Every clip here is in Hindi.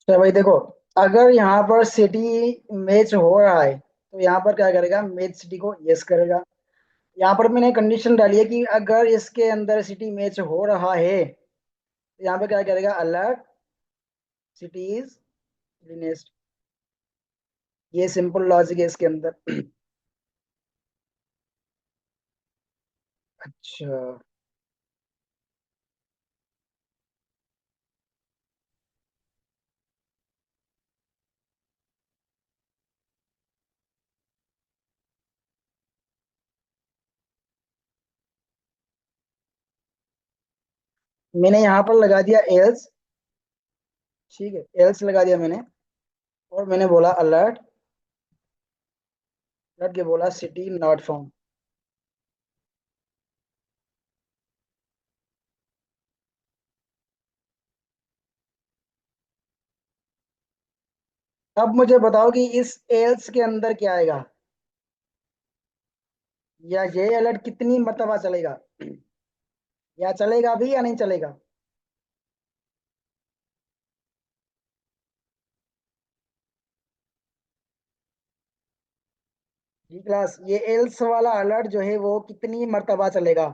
तो भाई देखो, अगर यहाँ पर सिटी मैच हो रहा है तो यहाँ पर क्या करेगा, मैच सिटी को यस करेगा। यहाँ पर मैंने कंडीशन डाली है कि अगर इसके अंदर सिटी मैच हो रहा है तो यहाँ पर क्या करेगा, अलर्ट सिटी इज लिनेस्ट। ये सिंपल लॉजिक है इसके अंदर। अच्छा, मैंने यहाँ पर लगा दिया एल्स। ठीक है, एल्स लगा दिया मैंने। और मैंने बोला अलर्ट, अलर्ट के बोला सिटी नॉट फाउंड। अब मुझे बताओ कि इस एल्स के अंदर क्या आएगा, या ये अलर्ट कितनी मर्तबा चलेगा, या चलेगा भी या नहीं चलेगा। जी क्लास, ये एल्स वाला अलर्ट जो है वो कितनी मर्तबा चलेगा।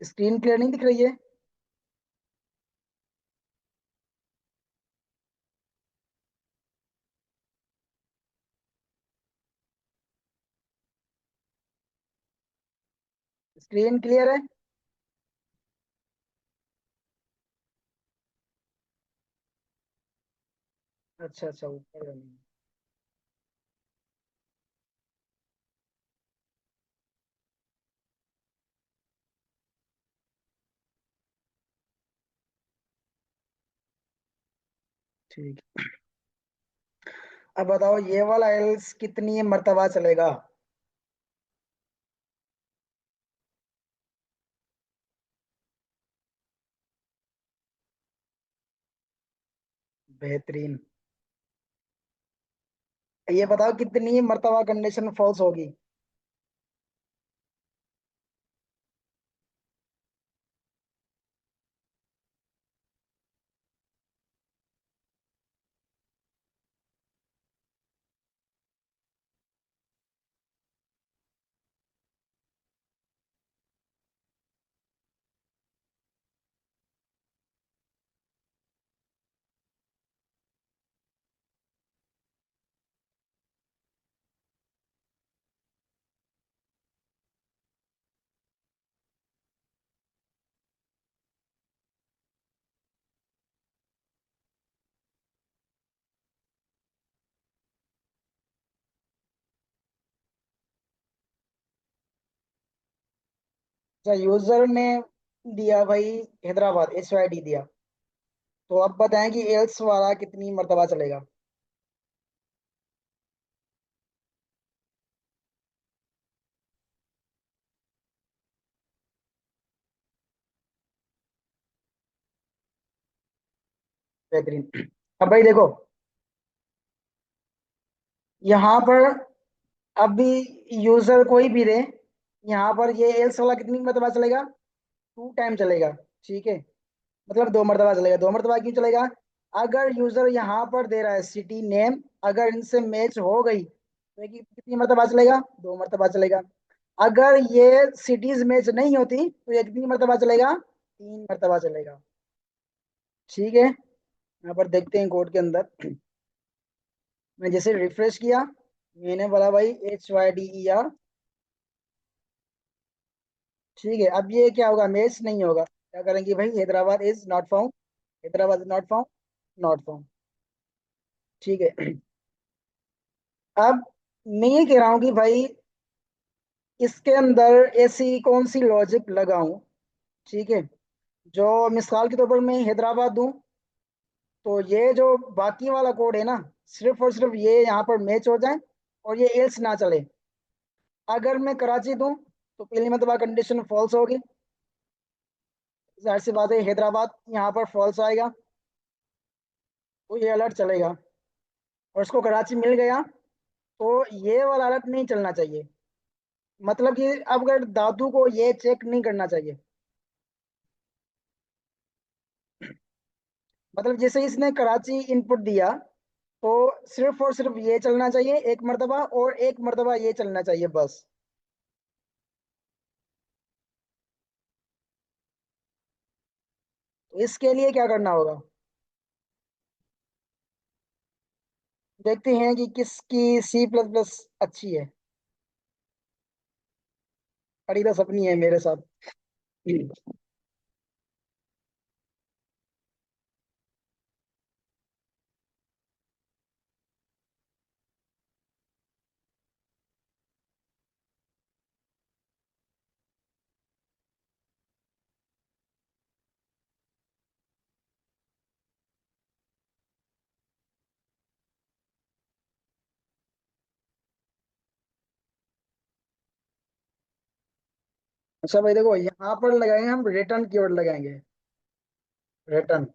स्क्रीन क्लियर नहीं दिख रही है। स्क्रीन क्लियर है। अच्छा अच्छा, ऊपर वाली। ठीक। अब बताओ ये वाला एल्स कितनी मर्तबा चलेगा। बेहतरीन। ये बताओ कितनी मर्तबा कंडीशन फॉल्स होगी। अच्छा, यूजर ने दिया भाई हैदराबाद, HYD दिया। तो अब बताएं कि एल्स वाला कितनी मर्तबा चलेगा। बेहतरीन। अब भाई देखो, यहाँ पर अभी यूजर कोई भी दे, यहाँ पर ये एल्स वाला कितनी मर्तबा चलेगा, 2 टाइम चलेगा। ठीक है, मतलब 2 मर्तबा चलेगा। 2 मर्तबा क्यों चलेगा, अगर यूजर यहाँ पर दे रहा है सिटी नेम, अगर इनसे मैच हो गई तो ये कितनी मर्तबा चलेगा, 2 मर्तबा चलेगा। अगर ये सिटीज मैच नहीं होती तो ये कितनी मर्तबा चलेगा, 3 मर्तबा चलेगा। ठीक है, यहाँ पर देखते हैं कोड के अंदर। मैं जैसे रिफ्रेश किया, मैंने बोला भाई HYDER। ठीक है, अब ये क्या होगा, मैच नहीं होगा। क्या करेंगे भाई, Hyderabad is not found, Hyderabad is not found, not found. ठीक है। अब मैं ये कह रहा हूँ कि भाई इसके अंदर ऐसी कौन सी लॉजिक लगाऊं, ठीक है, जो मिसाल के तौर पर मैं हैदराबाद दूं तो ये जो बाकी वाला कोड है ना, सिर्फ और सिर्फ ये यहाँ पर मैच हो जाए और ये एल्स ना चले। अगर मैं कराची दूं तो पहली मतलब कंडीशन फॉल्स होगी। जाहिर सी बात है हैदराबाद यहाँ पर फॉल्स आएगा, तो ये अलर्ट चलेगा। और उसको कराची मिल गया, तो ये वाला अलर्ट नहीं चलना चाहिए। मतलब कि अब अगर दादू को ये चेक नहीं करना चाहिए। मतलब जैसे इसने कराची इनपुट दिया, तो सिर्फ और सिर्फ ये चलना चाहिए एक मर्तबा, और एक मर्तबा ये चलना चाहिए बस। तो इसके लिए क्या करना होगा, देखते हैं कि किसकी सी प्लस प्लस अच्छी है। पढ़ी तो सपनी है मेरे साथ। अच्छा भाई देखो, यहाँ पर लगाएंगे हम रिटर्न कीवर्ड लगाएंगे। रिटर्न।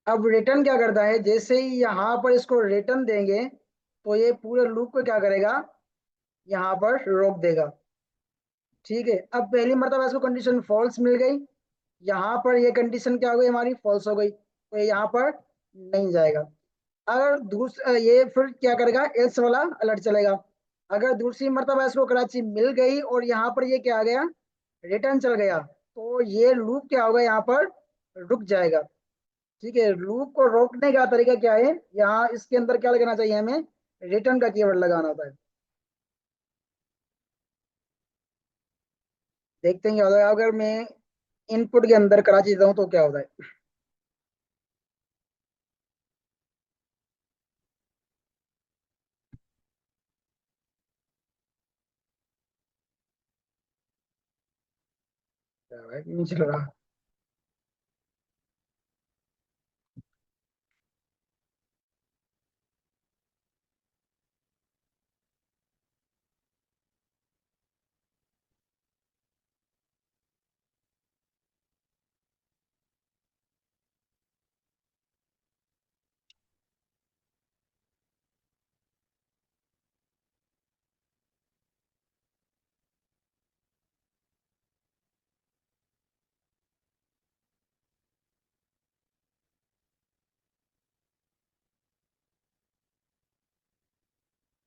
अब रिटर्न क्या करता है, जैसे ही यहाँ पर इसको रिटर्न देंगे, तो ये पूरे लूप को क्या करेगा, यहाँ पर रोक देगा। ठीक है, अब पहली मर्तबा इसको कंडीशन फॉल्स मिल गई, यहाँ पर ये कंडीशन क्या हो गई, हमारी फॉल्स हो गई, तो ये यहाँ पर नहीं जाएगा। अगर दूसरा ये फिर क्या करेगा, एल्स वाला अलर्ट चलेगा। अगर दूसरी मर्तबा इसको कराची मिल गई और यहाँ पर ये क्या आ गया, रिटर्न चल गया, तो ये लूप क्या होगा, यहाँ पर रुक जाएगा। ठीक है, लूप को रोकने का तरीका क्या है, यहाँ इसके अंदर क्या लगाना चाहिए हमें, रिटर्न का कीवर्ड लगाना होता है। देखते हैं क्या होता है अगर मैं इनपुट के अंदर कराची देता हूँ तो क्या होता है। क्या है, नहीं चल रहा।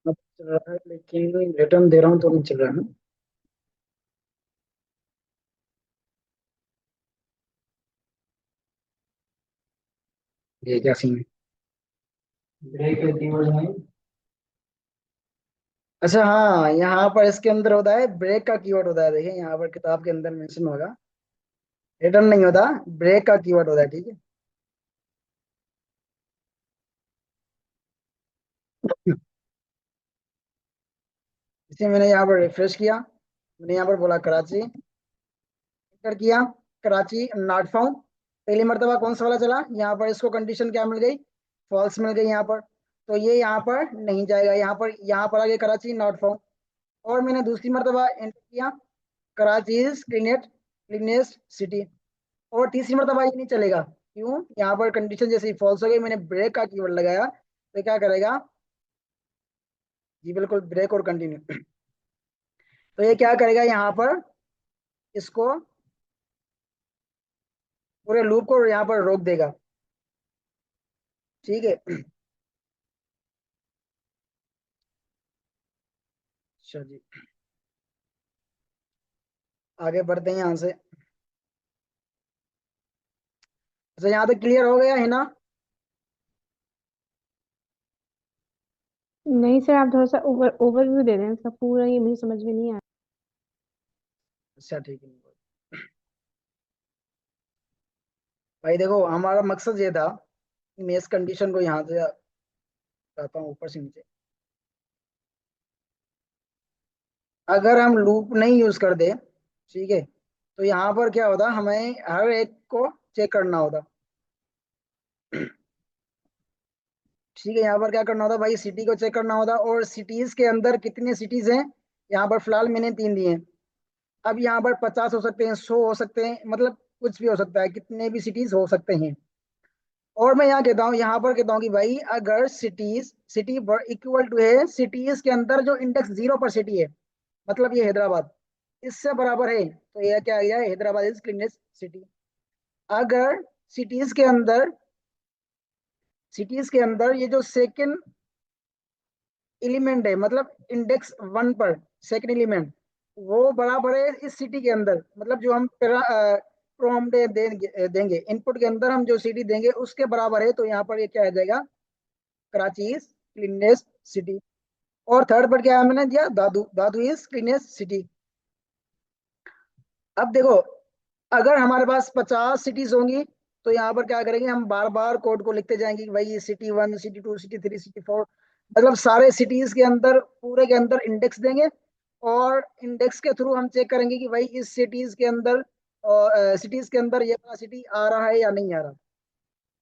अब चल रहा है लेकिन रिटर्न दे रहा हूँ तो नहीं चल रहा है ना। ये क्या सीन है। ब्रेक का कीवर्ड है। अच्छा हाँ, यहाँ पर इसके अंदर होता है ब्रेक का कीवर्ड होता है, देखिए यहाँ पर किताब के अंदर मेंशन होगा। रिटर्न नहीं होता, ब्रेक का कीवर्ड होता है, ठीक है। इसलिए मैंने यहाँ पर रिफ्रेश किया, मैंने यहाँ पर बोला कराची, एंटर किया, कराची नॉट फाउंड। पहली मर्तबा कौन सा वाला चला, यहाँ पर इसको कंडीशन क्या मिल गई, फॉल्स मिल गई यहाँ पर। तो ये यहाँ पर नहीं जाएगा, यहाँ पर आगे कराची नॉट फाउंड। और मैंने दूसरी मर्तबा एंटर किया, कराची इज क्लीनेस्ट सिटी। और तीसरी मर्तबा ये नहीं चलेगा, क्यों, यहाँ पर कंडीशन जैसे ही फॉल्स हो गई, मैंने ब्रेक का कीवर्ड लगाया, तो क्या करेगा, जी बिल्कुल, ब्रेक और कंटिन्यू। तो ये क्या करेगा, यहाँ पर इसको पूरे लूप को यहाँ पर रोक देगा। ठीक है। अच्छा जी, आगे बढ़ते हैं यहाँ से। अच्छा, यहाँ तक क्लियर हो गया है ना। नहीं सर, आप थोड़ा सा ओवरव्यू दे दें इसका पूरा, ये मुझे समझ में नहीं आया। अच्छा ठीक है भाई, देखो हमारा मकसद ये था कि मैं इस कंडीशन को यहाँ से आता हूँ ऊपर से नीचे। अगर हम लूप नहीं यूज कर दे, ठीक है, तो यहाँ पर क्या होता, हमें हर एक को चेक करना होता। ठीक है, यहाँ पर क्या करना होता भाई, सिटी को चेक करना होता, और सिटीज के अंदर कितने सिटीज हैं, यहाँ पर फिलहाल मैंने 3 दिए हैं। अब यहाँ पर 50 हो सकते हैं, 100 हो सकते हैं, मतलब कुछ भी हो सकता है, कितने भी सिटीज हो सकते हैं। और मैं यहाँ कहता हूँ, यहाँ पर कहता हूँ कि भाई अगर सिटी इक्वल टू है, सिटीज के अंदर जो इंडेक्स 0 पर सिटी है, मतलब ये हैदराबाद इससे बराबर है, तो यह क्या आ गया, हैदराबाद इज क्लीनेस्ट सिटी। अगर सिटीज के अंदर सिटीज के अंदर ये जो सेकंड एलिमेंट है, मतलब इंडेक्स 1 पर सेकंड एलिमेंट, वो बराबर है इस सिटी के अंदर, मतलब जो हम प्रॉम्प्ट देंगे इनपुट के अंदर, हम जो सिटी देंगे उसके बराबर है, तो यहाँ पर ये क्या आ जाएगा, कराची इज क्लीनेस्ट सिटी। और थर्ड पर क्या मैंने दिया, दादू दादू इज क्लीनेस्ट सिटी। अब देखो, अगर हमारे पास 50 सिटीज होंगी, तो यहाँ पर क्या करेंगे, हम बार बार कोड को लिखते जाएंगे कि भाई सिटी 1, सिटी 2, सिटी 3, सिटी 4, मतलब सारे सिटीज के अंदर, पूरे के अंदर इंडेक्स देंगे, और इंडेक्स के थ्रू हम चेक करेंगे कि भाई इस सिटीज के अंदर ये वाला सिटी आ रहा है या नहीं आ रहा।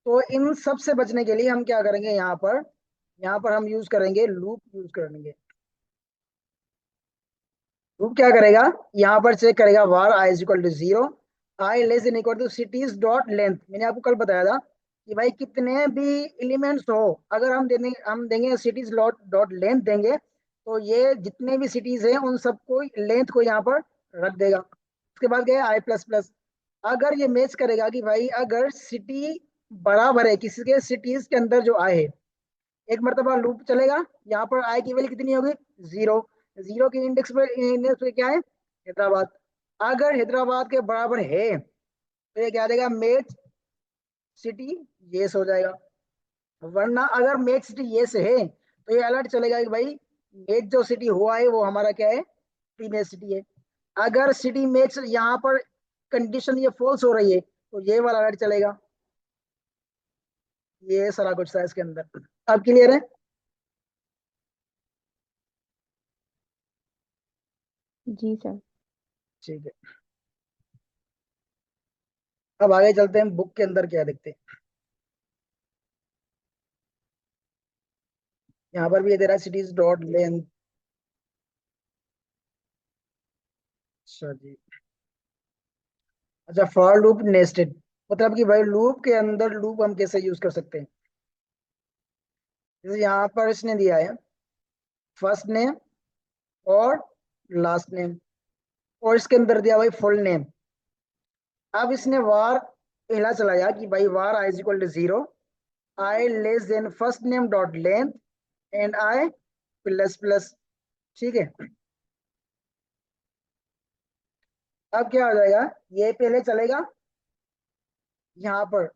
तो इन सब से बचने के लिए हम क्या करेंगे, यहाँ पर हम यूज करेंगे, लूप यूज करेंगे। लूप क्या करेगा, यहाँ पर चेक करेगा var i is equal to 0, I less than equal to cities dot length. मैंने आपको कल बताया था कि भाई कितने भी एलिमेंट्स हो, अगर हम देंगे सिटीज डॉट डॉट लेंथ देंगे, तो ये जितने भी सिटीज हैं उन सबको लेंथ को यहाँ पर रख देगा। उसके बाद गया आई प्लस प्लस। अगर ये मैच करेगा कि भाई अगर सिटी बराबर है किसी के सिटीज के अंदर जो आए है, एक मरतबा लूप चलेगा, यहाँ पर आई की वैल्यू कितनी होगी, 0। 0 के इंडेक्स पे क्या है, हैदराबाद। अगर हैदराबाद के बराबर है, तो ये क्या देगा, मेच सिटी येस हो जाएगा। वरना अगर मेच सिटी येस है, तो ये अलर्ट चलेगा कि भाई मेच जो सिटी हुआ है वो हमारा क्या है, प्रीमेच सिटी है। अगर सिटी मैच यहाँ पर कंडीशन ये फॉल्स हो रही है, तो ये वाला अलर्ट चलेगा। ये सारा कुछ था इसके अंदर। अब क्लियर है? जी सर। ठीक है, अब आगे चलते हैं, बुक के अंदर क्या देखते हैं। यहाँ पर भी ये दे रहा है सिटीज डॉट लेंथ। अच्छा जी। अच्छा, फॉर लूप नेस्टेड, मतलब कि भाई लूप के अंदर लूप हम कैसे यूज कर सकते हैं। जैसे यहाँ पर इसने दिया है फर्स्ट नेम और लास्ट नेम, और इसके अंदर दिया भाई फुल नेम। अब इसने वार पहला चलाया कि भाई var i is equal to 0, I less than first name dot length, and i plus plus. ठीक है, अब क्या हो जाएगा, ये पहले चलेगा यहाँ पर,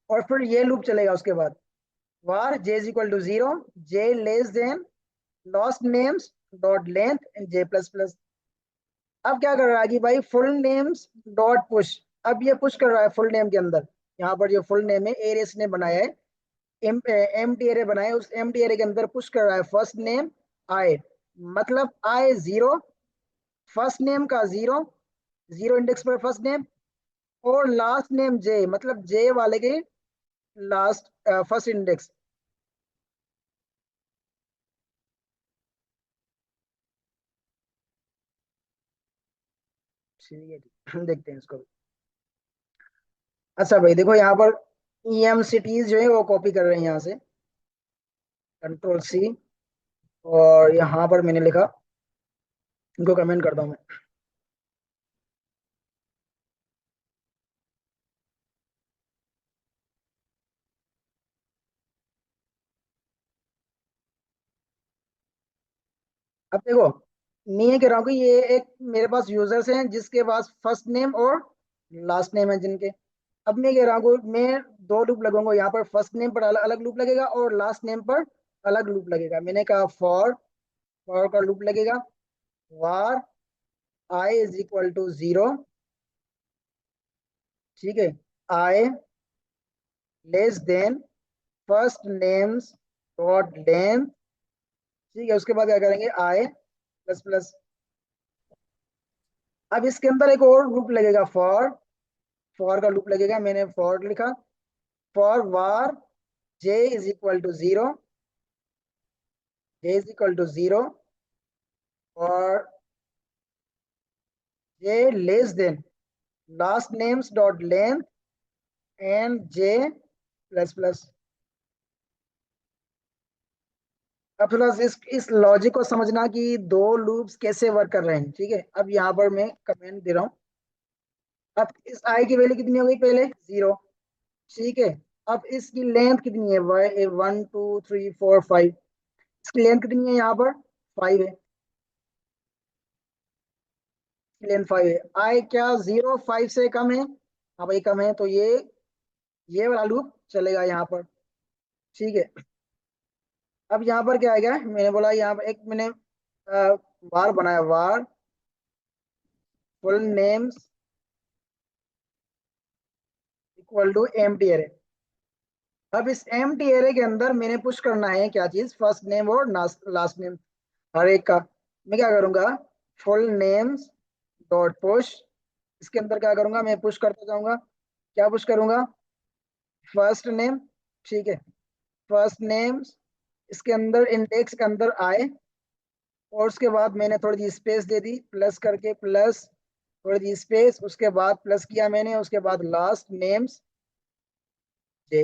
और फिर ये लूप चलेगा उसके बाद, var j is equal to 0, j less than last names dot length and j plus plus। अब क्या कर रहा है कि भाई फुल नेम्स डॉट पुश, अब ये पुश कर रहा है फुल नेम के अंदर। यहाँ पर जो फुल नेम है, एरेस ने बनाया है, एम टी एरे बनाया है, उस एम टी एरे के अंदर पुश कर रहा है फर्स्ट नेम आई, मतलब आई 0, फर्स्ट नेम का 0, 0 इंडेक्स पर फर्स्ट नेम, और लास्ट नेम जे, मतलब जे वाले के लास्ट फर्स्ट इंडेक्स। ठीक है, देखते हैं इसको भी। अच्छा भाई देखो, यहाँ पर ईएम सिटीज जो है वो कॉपी कर रहे हैं यहाँ से, कंट्रोल सी, और यहाँ पर मैंने लिखा, इनको कमेंट करता हूँ मैं। अब देखो, मैं ये कह रहा हूँ कि ये एक मेरे पास यूजर्स हैं जिसके पास फर्स्ट नेम और लास्ट नेम है जिनके। अब मैं कह रहा हूँ कि मैं दो लूप लगूंगा, यहाँ पर फर्स्ट नेम पर अलग अलग लूप लगेगा और लास्ट नेम पर अलग लूप लगेगा। मैंने कहा फॉर का लूप लगेगा, var i is equal to 0, ठीक है, i less than first names dot length, ठीक है, उसके बाद क्या करेंगे, आई प्लस प्लस। अब इसके अंदर एक और लूप लगेगा, फॉर का लूप लगेगा, मैंने फॉर लिखा, for var J is equal to 0, j is equal to 0, और j less than last names dot length and j plus plus. अब थोड़ा सा इस लॉजिक को समझना कि दो लूप्स कैसे वर्क कर रहे हैं। ठीक है, अब यहाँ पर मैं कमेंट दे रहा हूँ। अब इस आई की वैल्यू कितनी हो गई पहले, 0। ठीक है, अब इसकी लेंथ कितनी है, 1 2 3 4 5। इसकी लेंथ कितनी है यहाँ पर, 5 है। लेंथ 5 है। आई क्या 0 5 से कम है, हाँ भाई कम है, तो ये वाला लूप चलेगा यहाँ पर। ठीक है, अब यहाँ पर क्या आएगा, मैंने बोला यहाँ पर एक मैंने वार बनाया, var full names equal to empty array. अब इस एम्प्टी एरे के अंदर मैंने पुश करना है क्या चीज, फर्स्ट नेम और लास्ट नेम हर एक का। मैं क्या करूंगा, फुल नेम्स डॉट पुश, इसके अंदर क्या करूंगा, मैं पुश करता जाऊंगा। क्या पुश करूंगा, फर्स्ट नेम। ठीक है, फर्स्ट नेम्स, इसके अंदर इंडेक्स के अंदर आए, और उसके बाद मैंने थोड़ी सी स्पेस दे दी, प्लस करके प्लस थोड़ी सी स्पेस, उसके बाद प्लस किया मैंने, उसके बाद लास्ट नेम्स जे।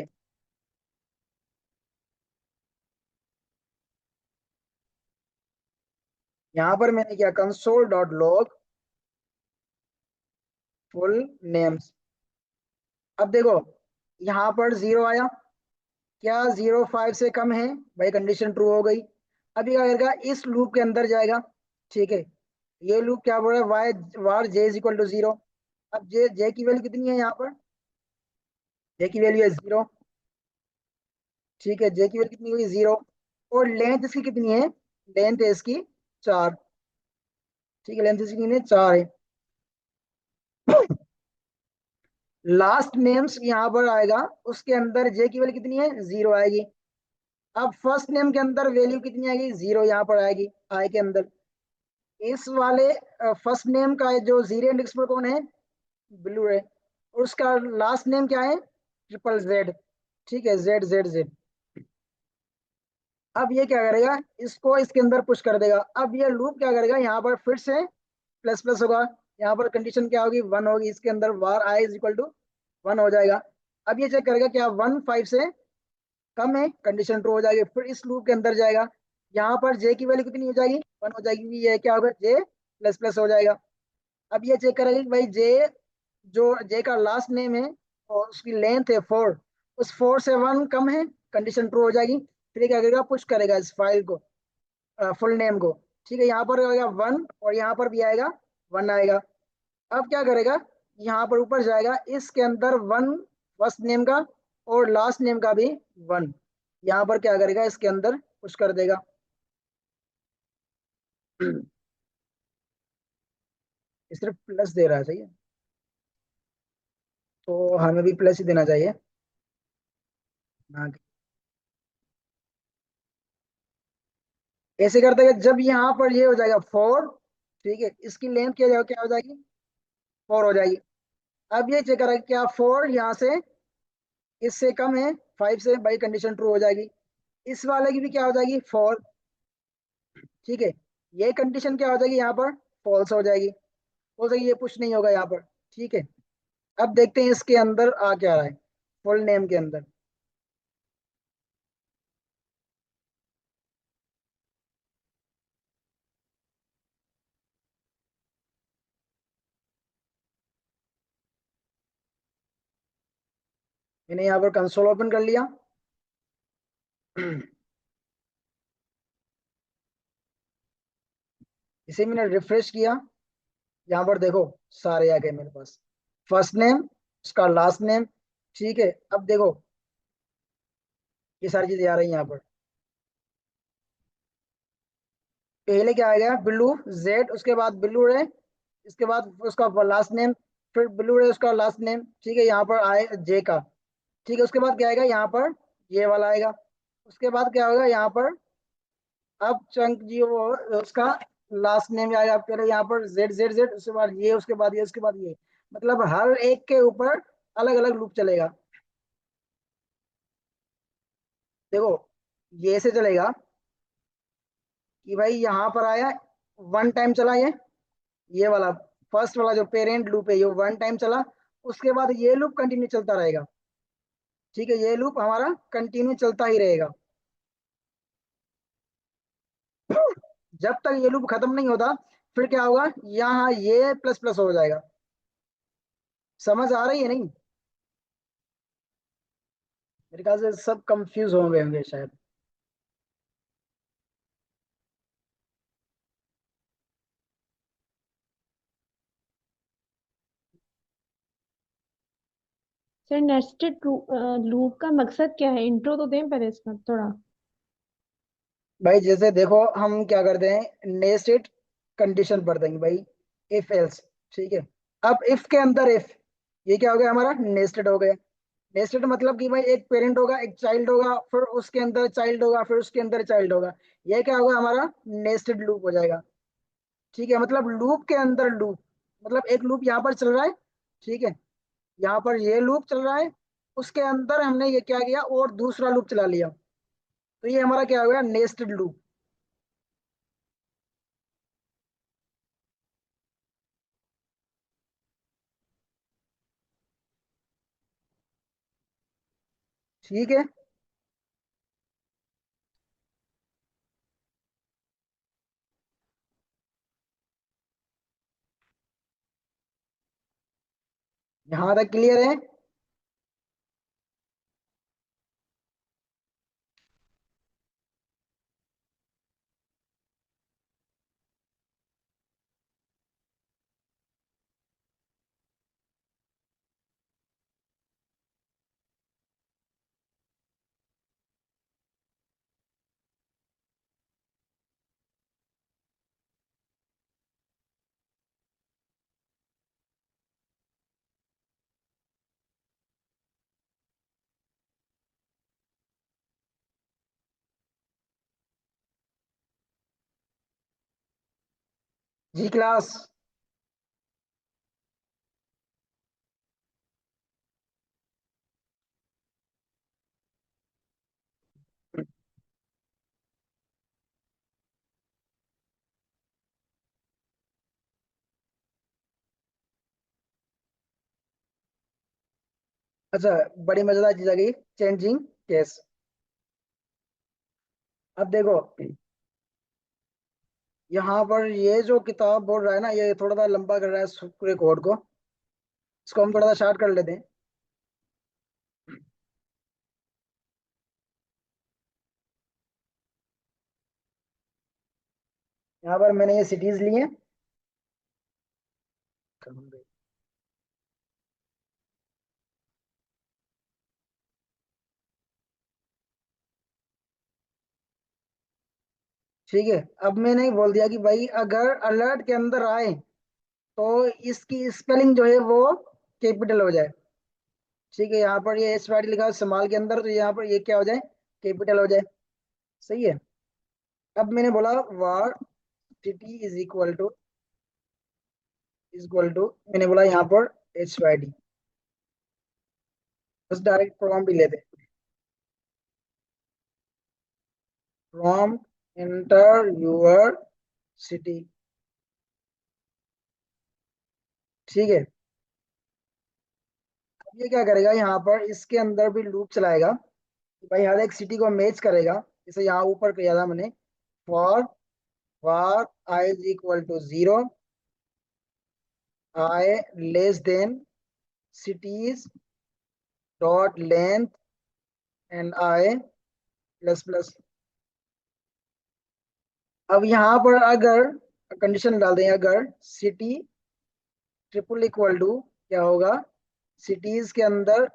यहाँ पर मैंने किया console dot log full names. अब देखो यहाँ पर 0 आया, क्या 0 5 से कम है, भाई कंडीशन ट्रू हो गई। अभी क्या करेगा, इस लूप के अंदर जाएगा। ठीक है, ये लूप क्या बोल रहा है, Y var J is equal to 0। अब जे की वैल्यू कितनी है यहाँ पर, जे की वैल्यू है 0। ठीक है, जे की वैल्यू कितनी हुई, 0। और लेंथ इसकी कितनी है, लेंथ है इसकी 4। ठीक है, लेंथ इसकी कितनी है, 4 है। लास्ट नेम्स यहाँ पर आएगा, उसके अंदर जे की वैल्यू कितनी है, 0 आएगी। अब फर्स्ट नेम के अंदर वैल्यू कितनी आएगी, 0 यहाँ पर आएगी आई के अंदर। इस वाले फर्स्ट नेम का जो जीरो इंडेक्स पर कौन है, ब्लू है, और उसका लास्ट नेम क्या है, ट्रिपल जेड। ठीक है, जेड जेड जेड। अब ये क्या करेगा, इसको इसके अंदर पुश कर देगा। अब ये लूप क्या करेगा, यहाँ पर फिर से प्लस प्लस होगा। यहाँ पर कंडीशन क्या होगी, 1 होगी, इसके अंदर वार आई इज इक्वल टू 1 हो जाएगा। अब ये चेक करेगा क्या 1 5 से कम है, कंडीशन ट्रू हो जाएगी, फिर इस लूप के अंदर जाएगा। यहाँ पर जे की वैल्यू कितनी हो जाएगी, 1 हो जाएगी, क्योंकि ये क्या होगा, जे प्लस प्लस हो जाएगा। अब ये चेक करेगा कि भाई जे, जो जे का लास्ट नेम है और उसकी लेंथ है 4, उस 4 से 1 कम है, कंडीशन ट्रू हो जाएगी। फिर ये क्या करेगा, पुश करेगा इस फाइल को, फुल नेम को। ठीक है, यहाँ पर आएगा 1 और यहाँ पर भी आएगा 1 आएगा। अब क्या करेगा, यहाँ पर ऊपर जाएगा, इसके अंदर 1 फर्स्ट नेम का और लास्ट नेम का भी 1, यहाँ पर क्या करेगा, इसके अंदर पुश कर देगा। ये सिर्फ प्लस दे रहा है, सही है, तो हमें भी प्लस ही देना चाहिए ना कि- ऐसे करते हैं जब यहाँ पर ये हो जाएगा 4। ठीक है, इसकी लेंथ क्या हो जाएगी, 4 हो जाएगी। अब ये चेक करेगा क्या 4 यहाँ से इससे कम है, 5 से, भाई कंडीशन ट्रू हो जाएगी। इस वाले की भी क्या हो जाएगी, 4। ठीक है, ये कंडीशन क्या हो जाएगी, यहाँ पर फॉल्स हो जाएगी, हो जाएगी, ये पुश नहीं होगा यहाँ पर। ठीक है, अब देखते हैं इसके अंदर आ क्या रहा है, फुल नेम के अंदर। मैंने यहाँ पर कंसोल ओपन कर लिया। इसे मैंने रिफ्रेश किया, यहाँ पर देखो सारे आ गए मेरे पास, फर्स्ट नेम, उसका लास्ट नेम। ठीक है, अब देखो ये सारी चीजें आ रही हैं यहाँ पर। पहले क्या आएगा, ब्लू जेड, उसके बाद ब्लू रे, इसके बाद उसका लास्ट नेम, फिर ब्लू रे उसका लास्ट नेम। ठीक है, यहाँ पर आए जे का। ठीक है, उसके बाद क्या आएगा, यहाँ पर ये वाला आएगा। उसके बाद क्या होगा यहाँ पर, अब चंक जी वो उसका लास्ट नेम आएगा, पहले यहाँ पर जेड जेड जेड, उसके बाद ये, उसके बाद ये, उसके बाद ये। मतलब हर एक के ऊपर अलग अलग लूप चलेगा। देखो ये ऐसे चलेगा कि भाई यहाँ पर आया, 1 टाइम चला ये वाला फर्स्ट वाला जो पेरेंट लूप है ये 1 टाइम चला, उसके बाद ये लूप कंटिन्यू चलता रहेगा। ठीक है, ये लूप हमारा कंटिन्यू चलता ही रहेगा। जब तक ये लूप खत्म नहीं होता, फिर क्या होगा, यहाँ ये प्लस प्लस हो जाएगा। समझ आ रही है नहीं? मेरे ख्याल से सब कंफ्यूज हो गए होंगे शायद। सर नेस्टेड लूप का मकसद क्या है? इंट्रो तो दें पहले इसका थोड़ा। भाई जैसे देखो, हम क्या करते हैं, नेस्टेड कंडीशन पढ़ देंगे भाई, इफ एल्स। ठीक है, अब इफ के अंदर इफ, ये क्या हो गया हमारा, नेस्टेड हो गया। नेस्टेड मतलब कि भाई एक पेरेंट होगा, एक चाइल्ड होगा, फिर उसके अंदर चाइल्ड होगा, फिर उसके अंदर चाइल्ड होगा। ये क्या होगा हमारा, नेस्टेड लूप हो जाएगा। ठीक है, मतलब लूप के अंदर लूप, मतलब एक लूप यहाँ पर चल रहा है। ठीक है, यहाँ पर ये लूप चल रहा है, उसके अंदर हमने ये क्या किया, और दूसरा लूप चला लिया, तो ये हमारा क्या हो गया, नेस्टेड लूप। ठीक है, यहाँ तक क्लियर है? जी क्लास। अच्छा, बड़ी मजेदार चीज आ गई, चेंजिंग केस। अब देखो, यहाँ पर ये जो किताब बोल रहा है ना, ये थोड़ा सा लंबा कर रहा है पूरे कोड को। इसको हम थोड़ा सा शार्ट कर लेते हैं। यहाँ पर मैंने ये सिटीज ली हैं। ठीक है, अब मैंने बोल दिया कि भाई अगर अलर्ट के अंदर आए तो इसकी स्पेलिंग जो है वो कैपिटल हो जाए। ठीक है, यहाँ पर ये एस वाई डी लिखा है स्मॉल के अंदर, तो यहाँ पर ये क्या हो जाए, कैपिटल हो जाए। सही है। अब मैंने बोला var T is equal to मैंने बोला यहाँ पर एच वाई डी, बस डायरेक्ट प्रॉम्प्ट भी लेते हैं। Prompt enter your city. ठीक है, अब ये क्या करेगा, यहाँ पर इसके अंदर भी लूप चलाएगा कि भाई हर एक सिटी को मैच करेगा। जैसे यहाँ ऊपर किया था मैंने, for var I is equal to 0, I less than cities dot length and I plus plus. अब यहाँ पर अगर कंडीशन डाल दें, अगर सिटी ट्रिपल इक्वल टू, क्या होगा, सिटीज के अंदर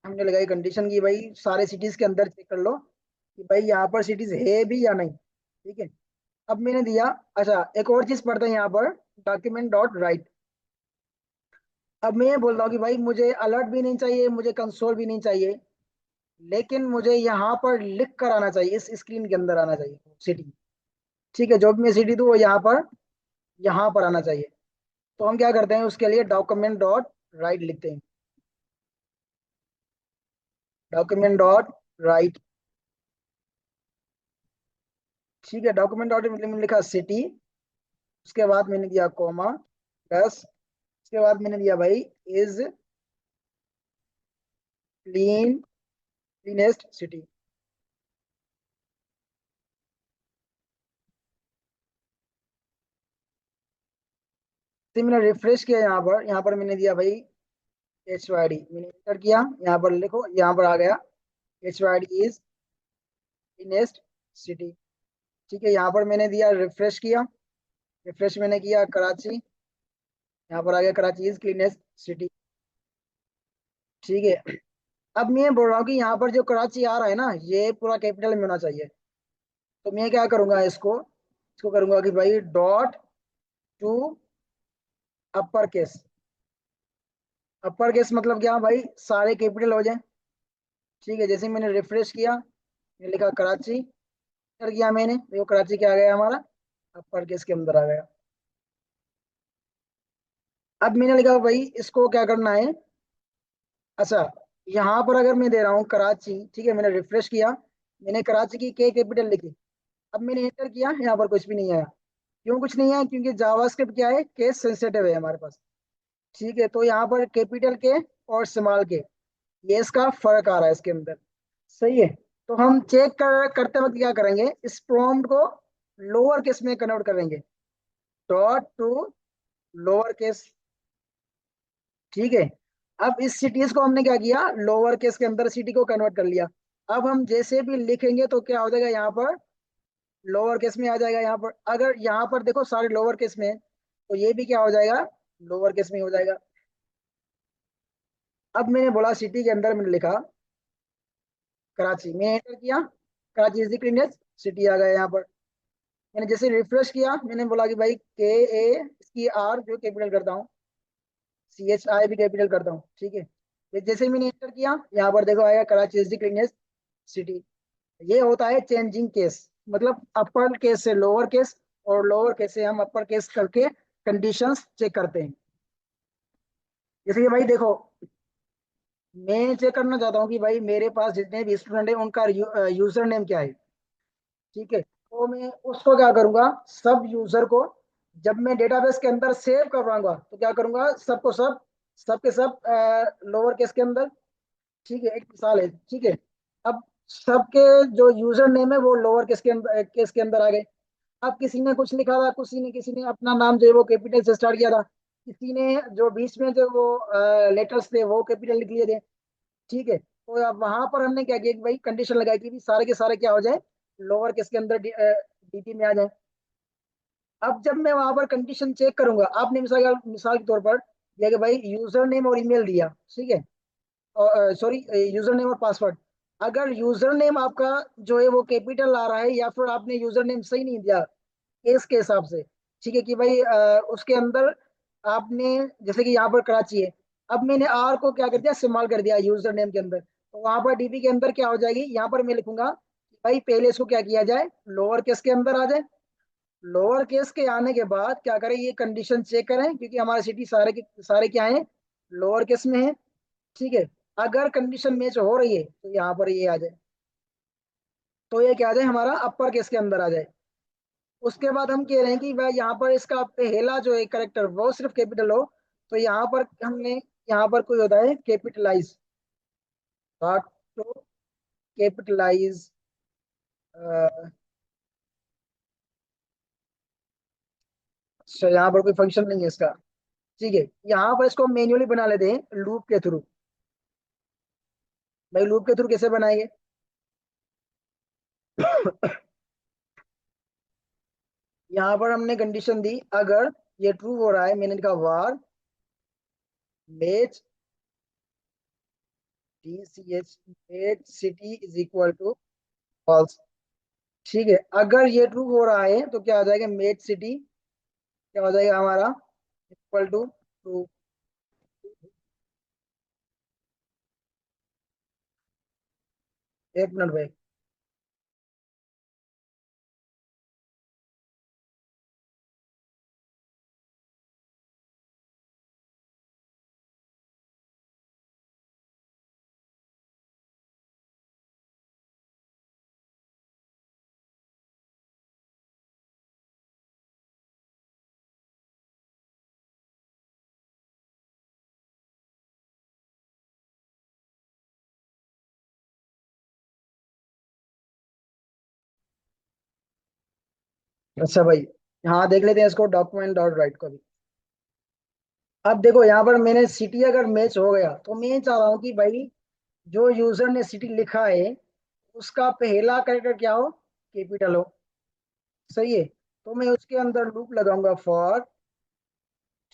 हमने लगाई कंडीशन की भाई सारे सिटीज के अंदर चेक कर लो कि भाई यहाँ पर सिटीज है भी या नहीं। ठीक है, अब मैंने दिया। अच्छा, एक और चीज पढ़ते हैं यहाँ पर, डॉक्यूमेंट डॉट राइट। अब मैं ये बोल रहा हूँ कि भाई मुझे अलर्ट भी नहीं चाहिए, मुझे कंसोल भी नहीं चाहिए, लेकिन मुझे यहाँ पर लिख कर आना चाहिए, इस स्क्रीन के अंदर आना चाहिए सिटी। ठीक है, जो भी मैं सिटी दूँ वो यहाँ पर आना चाहिए। तो हम क्या करते हैं, उसके लिए डॉक्यूमेंट डॉट राइट लिखते हैं। Document dot right. ठीक है, डॉक्यूमेंट डॉट में लिखा सिटी, उसके बाद मैंने दिया कॉमा प्लस, उसके बाद मैंने दिया भाई इज क्लीनेस्ट सिटी। फिर मैंने रिफ्रेश किया, यहाँ पर मैंने दिया भाई HYD, मैंने एंटर किया, यहाँ पर लिखो, यहाँ पर आ गया HYD इज क्लीनेस्ट सिटी। ठीक है, यहाँ पर मैंने दिया, रिफ्रेश किया, रिफ्रेश मैंने किया कराची, यहाँ पर आ गया कराची इज क्लीनेस्ट सिटी। ठीक है, अब मैं बोल रहा हूँ कि यहाँ पर जो कराची आ रहा है ना, ये पूरा कैपिटल में होना चाहिए। तो मैं क्या करूंगा, इसको इसको करूंगा कि भाई dot to upper case. Upper case मतलब क्या भाई, सारे कैपिटल हो जाए। ठीक है, जैसे मैंने रिफ्रेश किया, मैंने लिखा कराची, कर किया मैंने, देखो कराची क्या आ गया हमारा, अपर केस के अंदर आ गया। अब मैंने लिखा भाई इसको क्या करना है। अच्छा, यहाँ पर अगर मैं दे रहा हूँ कराची, ठीक है, मैंने रिफ्रेश किया, मैंने कराची की के कैपिटल लिखी, अब मैंने एंटर किया, यहाँ पर कुछ भी नहीं आया। क्यों कुछ नहीं आया, क्योंकि जावास्क्रिप्ट क्या है, केस सेंसिटिव है हमारे पास। ठीक है, तो यहाँ पर कैपिटल के और स्मॉल के, ये इसका फर्क आ रहा है इसके अंदर। सही है, तो हम चेक करते वक्त क्या करेंगे, इस प्रॉम्प्ट को लोअर केस में कन्वर्ट करेंगे, डॉट टू लोअर केस। ठीक है, अब इस सिटीज को हमने क्या किया, लोअर केस के अंदर सिटी को कन्वर्ट कर लिया। अब हम जैसे भी लिखेंगे तो क्या हो जाएगा, यहाँ पर लोअर केस में आ जाएगा। यहाँ पर अगर यहाँ पर देखो सारे लोअर केस में हैं, तो ये भी क्या हो जाएगा, लोअर केस में हो जाएगा। अब मैंने बोला सिटी के अंदर मैंने लिखा कराची, मैं एंटर किया, Karachi is the cleanest city आ गया यहाँ पर। मैंने जैसे रिफ्रेश किया, मैंने बोला कि भाई के ए इसकी आर जो कैपिटल करता हूँ, CHI भी कैपिटल करता हूँ। ठीक है, फिर जैसे ही मैंने एंटर किया, यहाँ पर देखो आएगा Karachi is the cleanest city. ये होता है चेंजिंग केस, मतलब अपर केस से लोअर केस, और लोअर केस से हम अपर केस करके कंडीशंस चेक करते हैं। जैसे कि भाई देखो, मैं चेक करना चाहता हूँ कि भाई मेरे पास जितने भी स्टूडेंट है उनका यूजर नेम क्या है। ठीक है, तो मैं उसको क्या करूंगा, सब यूजर को जब मैं डेटाबेस के अंदर सेव करवाऊंगा तो क्या करूंगा, सबको सब, सबके सब लोअर केस के अंदर। ठीक है, एक मिसाल है। ठीक है, अब सबके जो यूजर नेम है वो लोअर केस के अंदर आ गए। अब किसी ने कुछ लिखा था, किसी ने अपना नाम जो है वो कैपिटल से स्टार्ट किया था, किसी ने जो बीच में जो वो लेटर्स थे वो कैपिटल लिख लिए थे। ठीक है, तो अब वहां पर हमने क्या किया कि भाई कंडीशन लगाई कि भी सारे के सारे क्या हो जाए, लोअर केस के अंदर DT में आ जाए। अब जब मैं वहां पर कंडीशन चेक करूंगा, आपने मिसाल मिसाल के तौर पर दिया कि भाई यूजर नेम और ईमेल दिया। ठीक है, सॉरी, यूजर नेम और पासवर्ड। अगर यूजर नेम आपका जो है वो कैपिटल आ रहा है, या फिर आपने यूजर नेम सही नहीं दिया केस के हिसाब से, ठीक है, कि भाई उसके अंदर आपने, जैसे कि यहाँ पर कराची है, अब मैंने आर को क्या कर दिया, इस्तेमाल कर दिया यूजर नेम के अंदर, तो वहां पर DP के अंदर क्या हो जाएगी, यहाँ पर मैं लिखूंगा कि भाई पहले इसको क्या किया जाए, लोअर केस के अंदर आ जाए। लोअर केस के आने के बाद क्या करें, ये कंडीशन चेक करें, क्योंकि हमारे सिटी सारे के सारे क्या है, लोअर केस में है। ठीक है, अगर कंडीशन मैच हो रही है तो यहाँ पर ये आ जाए, तो ये क्या आ जाए, हमारा अपर केस के अंदर आ जाए। उसके बाद हम कह रहे हैं कि वह यहाँ पर इसका पहला जो है करेक्टर वो सिर्फ कैपिटल हो, तो यहाँ पर हमने, यहाँ पर कोई होता है कैपिटलाइज, नॉट टू कैपिटलाइज। अच्छा, यहाँ पर कोई फंक्शन नहीं है इसका। ठीक है, यहाँ पर इसको मैन्युअली बना लेते हैं लूप के थ्रू। भाई लूप के थ्रू कैसे बनाएंगे, यहाँ पर हमने कंडीशन दी, अगर ये ट्रू हो रहा है, मैंने लिखा var match DCH match city is equal to false. ठीक है, अगर ये ट्रू हो रहा है तो क्या आ जाएगा, मेच सिटी क्या हो जाएगा हमारा, इक्वल टू ट्रू। एक मिनट भाई। अच्छा भाई, हाँ देख लेते हैं इसको, डॉक्यूमेंट डॉट राइट को भी। अब देखो यहाँ पर मैंने सिटी अगर मैच हो गया तो मैं चाह रहा हूँ कि भाई जो यूजर ने सिटी लिखा है उसका पहला कैरेक्टर क्या हो, कैपिटल हो। सही है, तो मैं उसके अंदर लूप लगाऊंगा फॉर।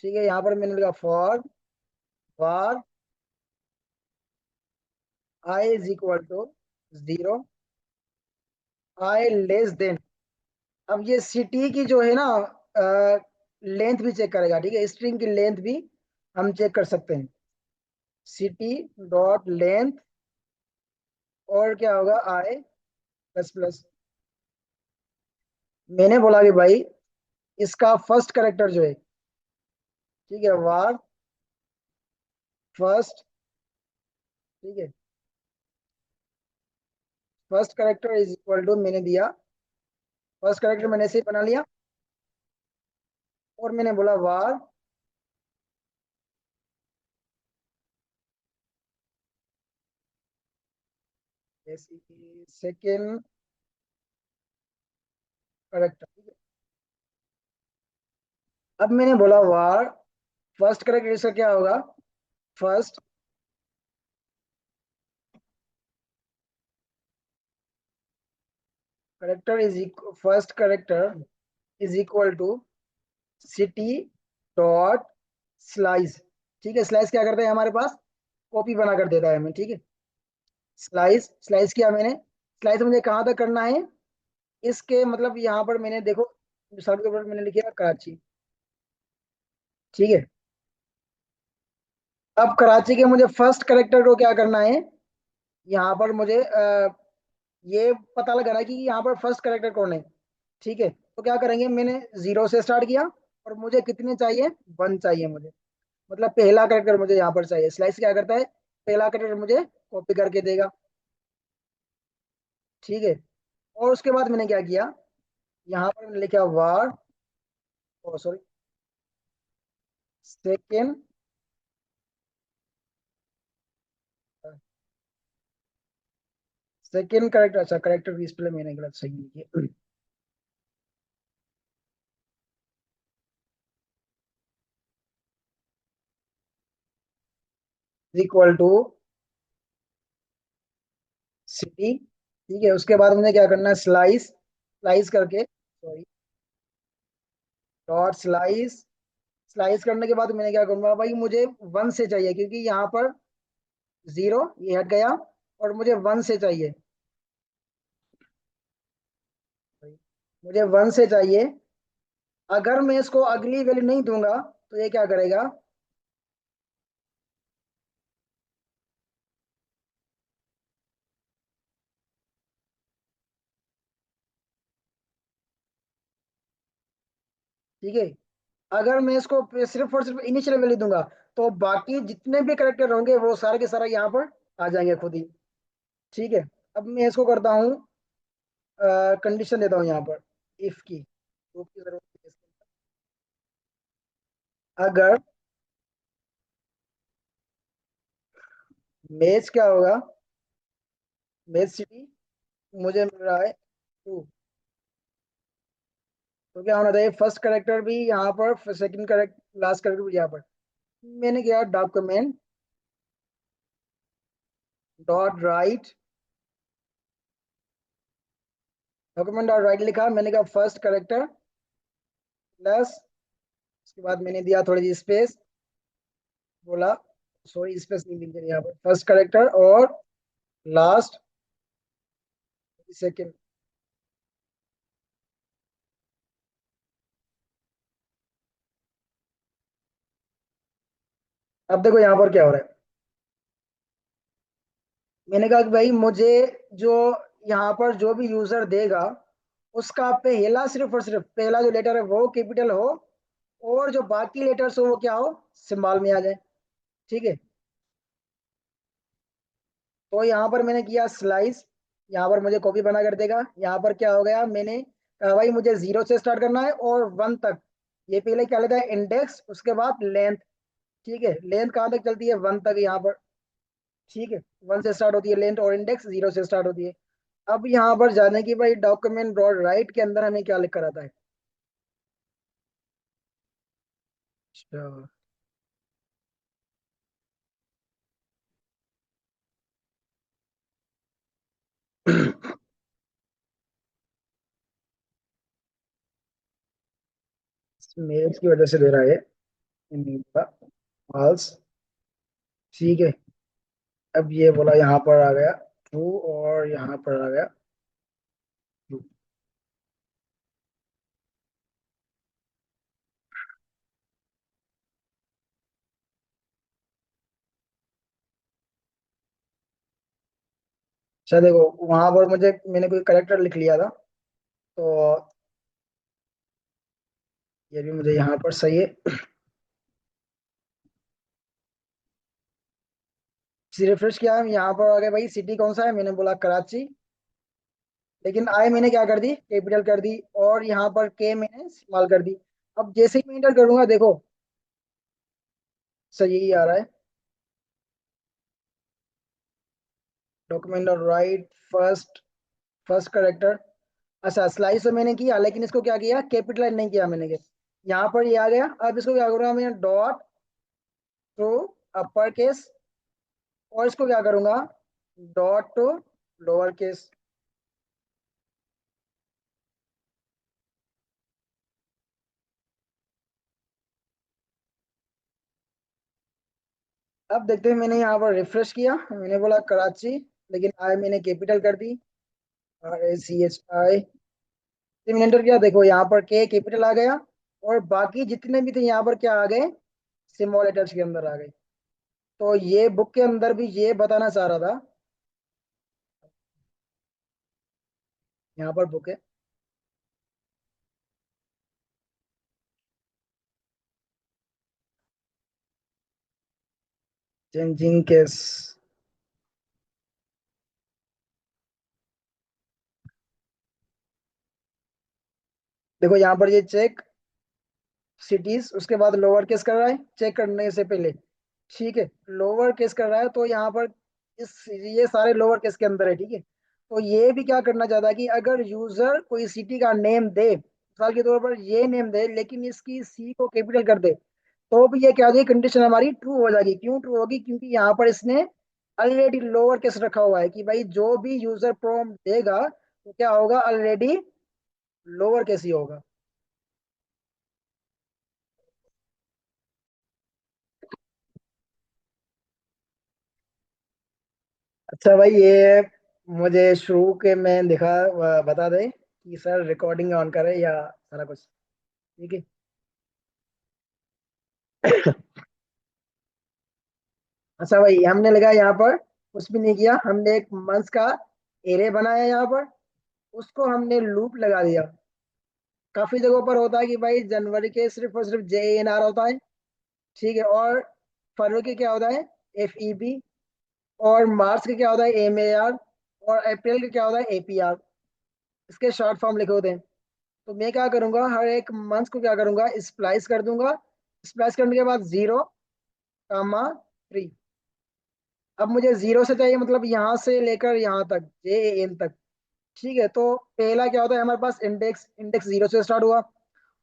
ठीक है, यहाँ पर मैंने लिखा for var I is equal to 0, I less than. अब ये सिटी की जो है ना लेंथ भी चेक करेगा, ठीक है, स्ट्रिंग की लेंथ भी हम चेक कर सकते हैं। सिटी डॉट लेंथ, और क्या होगा, आई प्लस प्लस। मैंने बोला कि भाई इसका फर्स्ट करेक्टर जो है, ठीक है, वार फर्स्ट। ठीक है, first character is equal to, मैंने दिया फर्स्ट करेक्टर, मैंने ऐसे ही बना लिया। और मैंने बोला वार सेकेंड करेक्टर। ठीक है, अब मैंने बोला वार फर्स्ट करेक्टर, इसका क्या होगा, first character is first character is equal to city dot slice. ठीक है, स्लाइस क्या करता है हमारे पास, कॉपी बना कर देता है हमें। ठीक है, स्लाइस स्लाइस किया मैंने। स्लाइस मुझे कहाँ तक करना है, इसके मतलब यहाँ पर मैंने देखो मिसाल के ऊपर मैंने लिखा कराची। ठीक है, अब कराची के मुझे फर्स्ट करेक्टर को क्या करना है, यहाँ पर मुझे ये पता लगाना है कि यहाँ पर फर्स्ट करेक्टर कौन है। ठीक है, तो क्या करेंगे, मैंने 0 से स्टार्ट किया और मुझे कितने चाहिए, 1 चाहिए मुझे। मतलब पहला करेक्टर मुझे यहाँ पर चाहिए। स्लाइस क्या करता है, पहला करेक्टर मुझे कॉपी करके देगा। ठीक है, और उसके बाद मैंने क्या किया, यहाँ पर मैंने लिखा वार, ओ सॉरी, सेकेंड सेकेंड करेक्टर। अच्छा, करेक्टर डिस्प्ले मैंने गलत सही लिखी, इक्वल टू सिटी। ठीक है, उसके बाद मुझे क्या करना है, स्लाइस स्लाइस करके, सॉरी, डॉट स्लाइस। स्लाइस करने के बाद मैंने क्या करूंगा भाई, मुझे 1 से चाहिए क्योंकि यहाँ पर 0 ये हट गया, और मुझे 1 से चाहिए। मुझे 1 से चाहिए। अगर मैं इसको अगली वैल्यू नहीं दूंगा तो ये क्या करेगा, ठीक है, अगर मैं इसको सिर्फ और सिर्फ इनिशियल वैल्यू दूंगा तो बाकी जितने भी करेक्टर होंगे वो सारे के सारे यहाँ पर आ जाएंगे खुद ही। ठीक है, अब मैं इसको करता हूँ, कंडीशन देता हूँ यहाँ पर, इफ की, proof की जरूरत है इसके अंदर। अगर मैच क्या होगा, मैच सिटी मुझे मिल रहा है 2, तो क्या होना चाहिए, फर्स्ट करेक्टर भी यहाँ पर, सेकंड करेक्ट, लास्ट करेक्टर भी यहाँ पर। मैंने किया document dot right, document dot right लिखा, मैंने कहा फर्स्ट करेक्टर प्लस, उसके बाद मैंने दिया थोड़ी सी स्पेस, बोला सॉरी स्पेस नहीं मिल रही यहाँ पर, फर्स्ट करेक्टर और लास्ट सेकंड। अब देखो यहाँ पर क्या हो रहा है, मैंने कहा कि भाई मुझे जो यहाँ पर जो भी यूजर देगा उसका पहला, सिर्फ और सिर्फ पहला जो लेटर है वो कैपिटल हो, और जो बाकी लेटर्स हो वो क्या हो, सिंबल में आ जाए। ठीक है, तो यहाँ पर मैंने किया स्लाइस, यहाँ पर मुझे कॉपी बना कर देगा। यहाँ पर क्या हो गया, मैंने कहा भाई मुझे 0 से स्टार्ट करना है और 1 तक। ये पहले क्या लेता है, इंडेक्स, उसके बाद लेंथ। ठीक है, लेंथ कहाँ तक चलती है, 1 तक यहाँ पर। ठीक है, 1 से स्टार्ट होती है लेंथ, और इंडेक्स 0 से स्टार्ट होती है। अब यहाँ पर जाने की भाई, डॉक्यूमेंट डॉट राइट के अंदर हमें क्या लिख कर आता है, तो मेल्स की वजह से दे रहा है फॉल्स। ठीक है, अब ये बोला यहाँ पर आ गया ट्रू, और यहाँ पर आ गया ट्रू। अच्छा देखो, वहां पर मैंने कोई करेक्टर लिख लिया था, तो ये भी मुझे यहाँ पर सही है। रिफ्रेश किया, हम यहाँ पर आ गए भाई। सिटी कौन सा है, मैंने बोला कराची, लेकिन आई मैंने क्या कर दी, कैपिटल कर दी, और यहाँ पर के मैंने स्मॉल कर दी। अब जैसे ही मैं इंटर करूंगा देखो, सही ही आ रहा है। डॉक्यूमेंट और राइट, फर्स्ट फर्स्ट करेक्टर। अच्छा, स्लाइस तो मैंने किया, लेकिन इसको क्या किया, कैपिटलाइज नहीं किया मैंने के। यहाँ पर ये आ गया। अब इसको क्या करूंगा मैं, डॉट टू अपर केस, और इसको क्या करूंगा, डॉट टू लोअर केस। अब देखते हैं, मैंने यहाँ पर रिफ्रेश किया, मैंने बोला कराची, लेकिन आई मैंने कैपिटल कर दी, RACHI। मैंने एंटर किया, देखो यहाँ पर के कैपिटल आ गया, और बाकी जितने भी थे यहाँ पर क्या आ गए, स्मॉल लेटर्स के अंदर आ गए। तो ये बुक के अंदर भी ये बताना चाह रहा था। यहाँ पर बुक है। Changing case. देखो यहाँ पर ये चेक सिटीज, उसके बाद लोअर केस कर रहा है चेक करने से पहले। ठीक है, लोअर केस कर रहा है, तो यहाँ पर इस ये सारे लोअर केस के अंदर है। ठीक है, तो ये भी क्या करना चाहता है कि अगर यूजर कोई सिटी का नेम दे, मिसाल के तौर पर ये नेम दे, लेकिन इसकी सी को कैपिटल कर दे, तो भी ये क्या होगी, कंडीशन हमारी ट्रू हो जाएगी। क्यों ट्रू होगी, क्योंकि यहाँ पर इसने ऑलरेडी लोअर केस रखा हुआ है कि भाई जो भी यूजर प्रॉम्प्ट देगा तो क्या होगा, ऑलरेडी लोअर केस ही होगा। अच्छा भाई, ये मुझे शुरू के में दिखा, बता दे कि सर रिकॉर्डिंग ऑन करे या सारा कुछ ठीक है। अच्छा भाई, हमने लगा यहाँ पर, कुछ भी नहीं किया, हमने एक मंथ का एरे बनाया यहाँ पर, उसको हमने लूप लगा दिया। काफी जगहों पर होता है कि भाई जनवरी के सिर्फ और सिर्फ JNR होता है। ठीक है, और फरवरी के क्या होता है, FEB, और मार्च के क्या होता है, MAR, और अप्रैल के क्या होता है, APR। इसके शॉर्ट फॉर्म लिखे होते हैं। तो मैं क्या करूंगा, हर एक मंथ को क्या करूंगा, स्प्लाइस कर दूंगा। स्प्लाइस करने के बाद 0, 3। अब मुझे 0 से चाहिए, मतलब यहाँ से लेकर यहाँ तक, JN तक। ठीक है, तो पहला क्या होता है हमारे पास, इंडेक्स इंडेक्स 0 से स्टार्ट हुआ,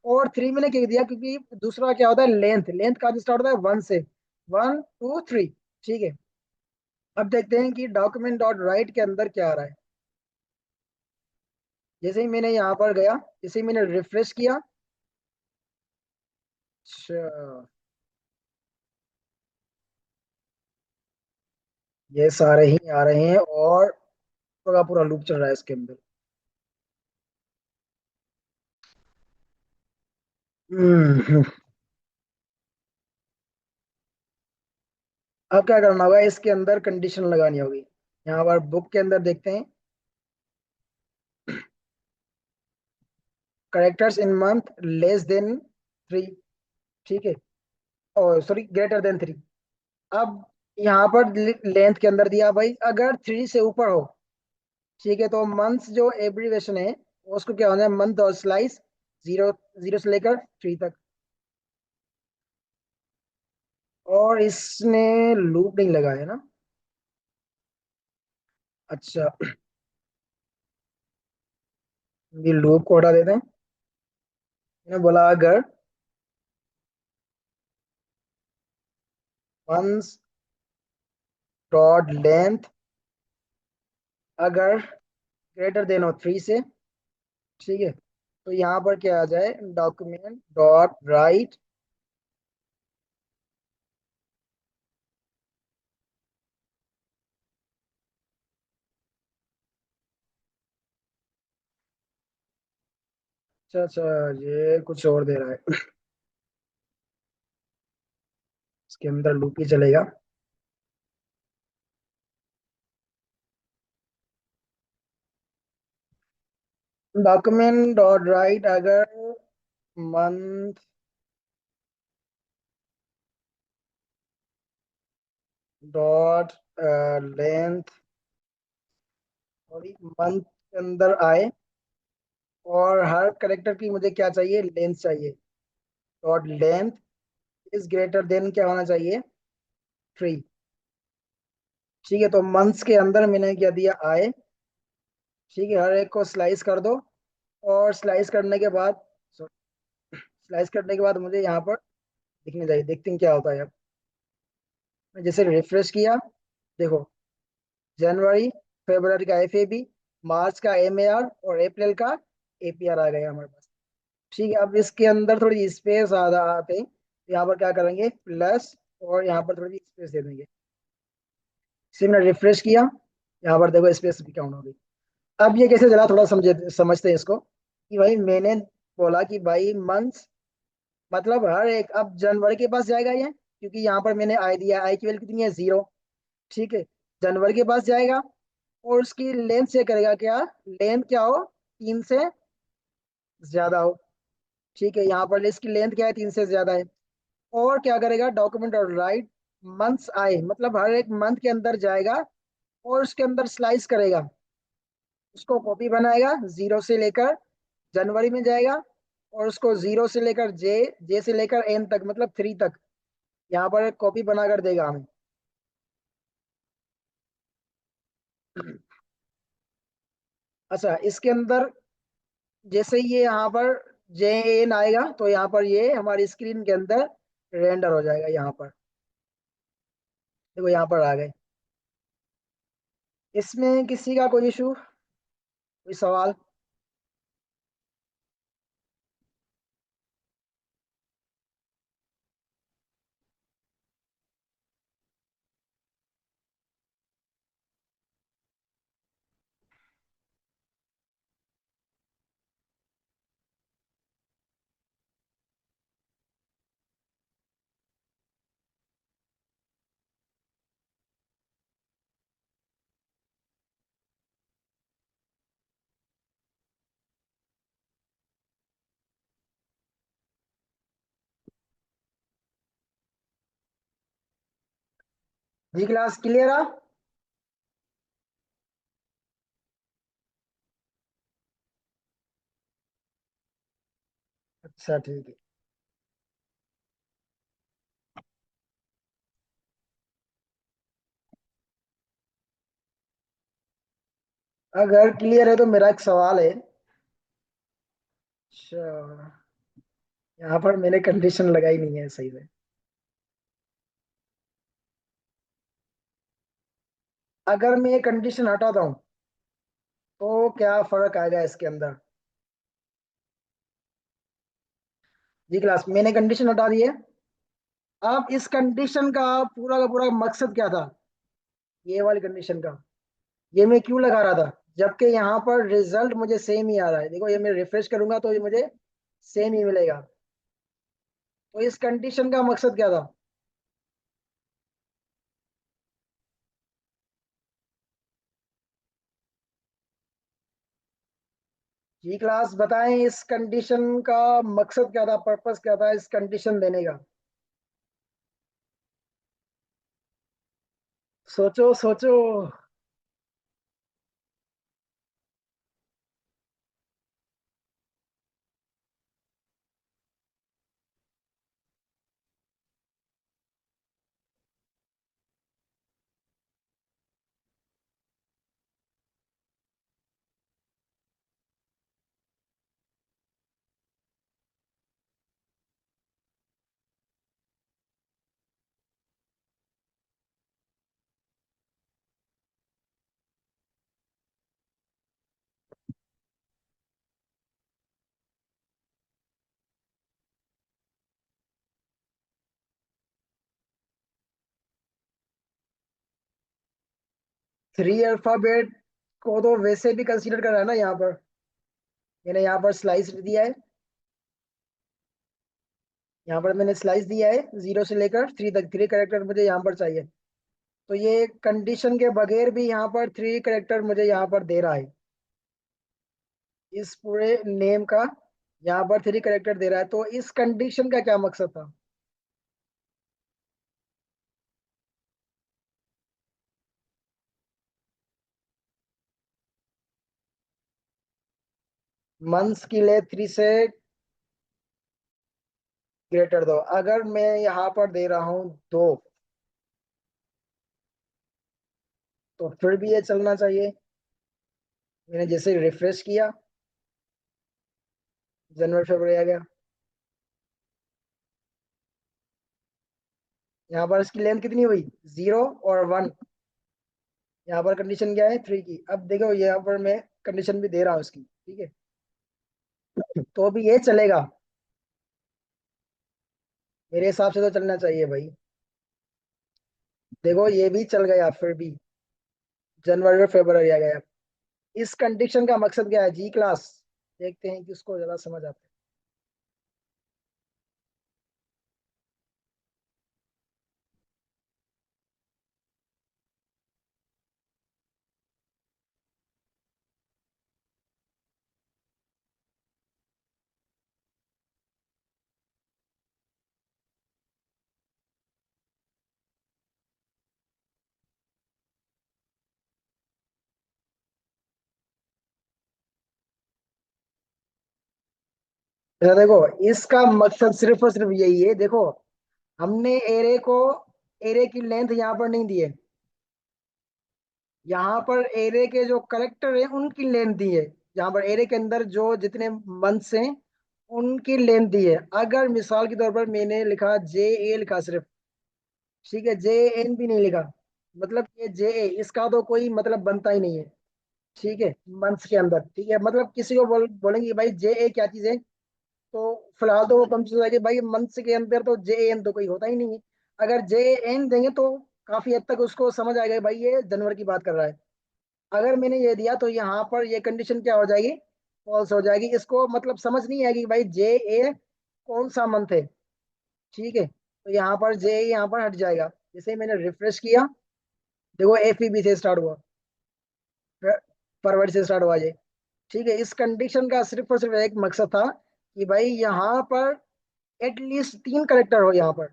और 3 मैंने कह दिया क्योंकि दूसरा क्या होता है, लेंथ लेंथ कहाँ से स्टार्ट होता है, 1 से, 1 2 3। ठीक है, अब देखते हैं कि डॉक्यूमेंट डॉट राइट के अंदर क्या आ रहा है। जैसे ही मैंने यहाँ पर गया, जैसे ही मैंने रिफ्रेश किया, अच्छा, ये सारे ही आ रहे हैं, और पूरा पूरा लूप चल रहा है इसके अंदर। हम्म। अब क्या करना होगा, इसके अंदर कंडीशन लगानी होगी। यहाँ पर बुक के अंदर देखते हैं, करेक्टर्स इन मंथ लेस देन 3। ठीक है, और सॉरी, ग्रेटर देन 3। अब यहाँ पर लेंथ के अंदर दिया भाई, अगर 3 से ऊपर हो, ठीक है, तो मंथ्स जो एब्रीवेशन है उसको क्या होना है, मंथ और स्लाइस, 0 0 से लेकर 3 तक। और इसने लूप नहीं लगाया ना। अच्छा, ये लूप को हटा देते हैं। मैंने बोला अगर मंथ्स डॉट लेंथ अगर ग्रेटर देन हो 3 से, ठीक है, तो यहाँ पर क्या आ जाए, डॉक्यूमेंट डॉट राइट। अच्छा अच्छा, ये कुछ और दे रहा है, इसके अंदर लूप ही चलेगा। डॉक्यूमेंट डॉट राइट अगर मंथ डॉट लेंथ, और मंथ के अंदर आए, और हर करेक्टर की मुझे क्या चाहिए, लेंथ चाहिए। Dot length is greater than क्या होना चाहिए, 3। ठीक है, तो मंथ्स के अंदर मैंने क्या दिया, आए। ठीक है, हर एक को स्लाइस कर दो, और स्लाइस करने के बाद, स्लाइस करने के बाद मुझे यहाँ पर दिखने चाहिए, देखते हैं क्या होता है अब। मैं जैसे रिफ्रेश किया, देखो, जनवरी फरवरी का FAB, मार्च का MAR, और अप्रैल का APR आ गया हमारे पास। ठीक है, अब इसके अंदर थोड़ी स्पेस आधा आते हैं, यहाँ पर क्या करेंगे, प्लस, और यहाँ पर थोड़ी स्पेस दे देंगे। इसे मैंने रिफ्रेश किया, यहाँ पर देखो स्पेस भी काउंट हो गई। अब ये कैसे, जरा थोड़ा समझते हैं इसको, कि भाई मैंने बोला कि भाई मंथ्स, मतलब हर एक, अब जनवरी के पास जाएगा ये, क्योंकि यहाँ पर मैंने आई दिया, आई की वैल्यू कितनी है, 0। ठीक है, जनवरी के पास जाएगा, और उसकी लेंथ चेक करेगा, क्या लेंथ क्या हो, 3 से ज्यादा हो। ठीक है, यहाँ पर इसकी लेंथ क्या है, 3 से ज्यादा है। और क्या करेगा, डॉक्यूमेंट और राइट मंथ्स आए, मतलब हर एक मंथ के अंदर जाएगा, और उसके अंदर स्लाइस करेगा, उसको कॉपी बनाएगा, 0 से लेकर जनवरी में जाएगा, और उसको 0 से लेकर जे से लेकर एन तक, मतलब 3 तक, यहाँ पर एक कॉपी बना कर देगा हमें। अच्छा, इसके अंदर जैसे ही ये यहाँ पर जे एन आएगा, तो यहाँ पर ये हमारी स्क्रीन के अंदर रेंडर हो जाएगा। यहाँ पर देखो, यहाँ पर आ गए। इसमें किसी का कोई इशू, कोई सवाल? जी, क्लास क्लियर है। अच्छा ठीक है, अगर क्लियर है तो मेरा एक सवाल है। अच्छा, यहाँ पर मैंने कंडीशन लगाई नहीं है सही से। अगर मैं ये कंडीशन हटाता हूँ, तो क्या फर्क आएगा इसके अंदर? जी क्लास, मैंने कंडीशन हटा दी है। अब इस कंडीशन का पूरा मकसद क्या था, ये वाली कंडीशन का, ये मैं क्यों लगा रहा था, जबकि यहाँ पर रिजल्ट मुझे सेम ही आ रहा है। देखो, ये मैं रिफ्रेश करूंगा तो ये मुझे सेम ही मिलेगा। तो इस कंडीशन का मकसद क्या था? जी क्लास, बताएं इस कंडीशन का मकसद क्या था, पर्पस क्या था इस कंडीशन देने का? सोचो सोचो। थ्री अल्फाबेट को तो वैसे भी कंसीडर कर रहा है ना यहाँ पर। मैंने यहाँ पर स्लाइस दिया है। यहाँ पर मैंने स्लाइस दिया है, 0 से लेकर 3 तक 3 करेक्टर मुझे यहाँ पर चाहिए। तो ये कंडीशन के बगैर भी यहाँ पर 3 करेक्टर मुझे यहाँ पर दे रहा है। इस पूरे नेम का यहाँ पर 3 करेक्टर दे रहा है, तो इस कंडीशन का क्या मकसद था? मंथ्स की ले 3 से ग्रेटर दो, अगर मैं यहाँ पर दे रहा हूँ 2, तो फिर भी ये चलना चाहिए। मैंने जैसे रिफ्रेश किया, जनवरी फरवरी आ गया। यहाँ पर इसकी लेंथ कितनी हुई? 0 और 1। यहाँ पर कंडीशन क्या है? 3 की। अब देखो यहाँ पर मैं कंडीशन भी दे रहा हूँ इसकी, ठीक है, तो भी ये चलेगा। मेरे हिसाब से तो चलना चाहिए भाई। देखो ये भी चल गया फिर भी, जनवरी और फरवरी आ गया। इस कंडीशन का मकसद क्या है? जी क्लास। देखते हैं कि उसको ज्यादा समझ आता है। अच्छा देखो, इसका मकसद सिर्फ और सिर्फ यही है। देखो, हमने एरे की लेंथ यहाँ पर नहीं दी है। यहाँ पर एरे के जो करेक्टर है उनकी लेंथ दी है। यहाँ पर एरे के अंदर जो जितने मंथ्स हैं उनकी लेंथ दी है। अगर मिसाल के तौर पर मैंने लिखा JA लिखा सिर्फ, ठीक है, JN भी नहीं लिखा, मतलब ये JA, इसका तो कोई मतलब बनता ही नहीं है। ठीक है, मंथ्स के अंदर, ठीक है, मतलब किसी को बोलेंगे कि भाई JA क्या चीज है, तो फिलहाल तो वो कंफ्यूज है कि भाई मंथ्स के अंदर तो JN तो कोई होता ही नहीं है। अगर JN देंगे तो काफी हद तक उसको समझ आएगा कि भाई ये जनवरी की बात कर रहा है। अगर मैंने ये दिया तो यहाँ पर ये कंडीशन क्या हो जाएगी? फॉल्स हो जाएगी। इसको मतलब समझ नहीं आएगी कि भाई JA कौन सा मंथ है। ठीक है, तो यहाँ पर JA यहाँ पर हट जाएगा। जैसे ही मैंने रिफ्रेश किया, देखो FEB से स्टार्ट हुआ, फरवरी से स्टार्ट हुआ ये। ठीक है, इस कंडीशन का सिर्फ और सिर्फ एक मकसद था कि भाई यहाँ पर एटलीस्ट 3 करेक्टर हो यहाँ पर।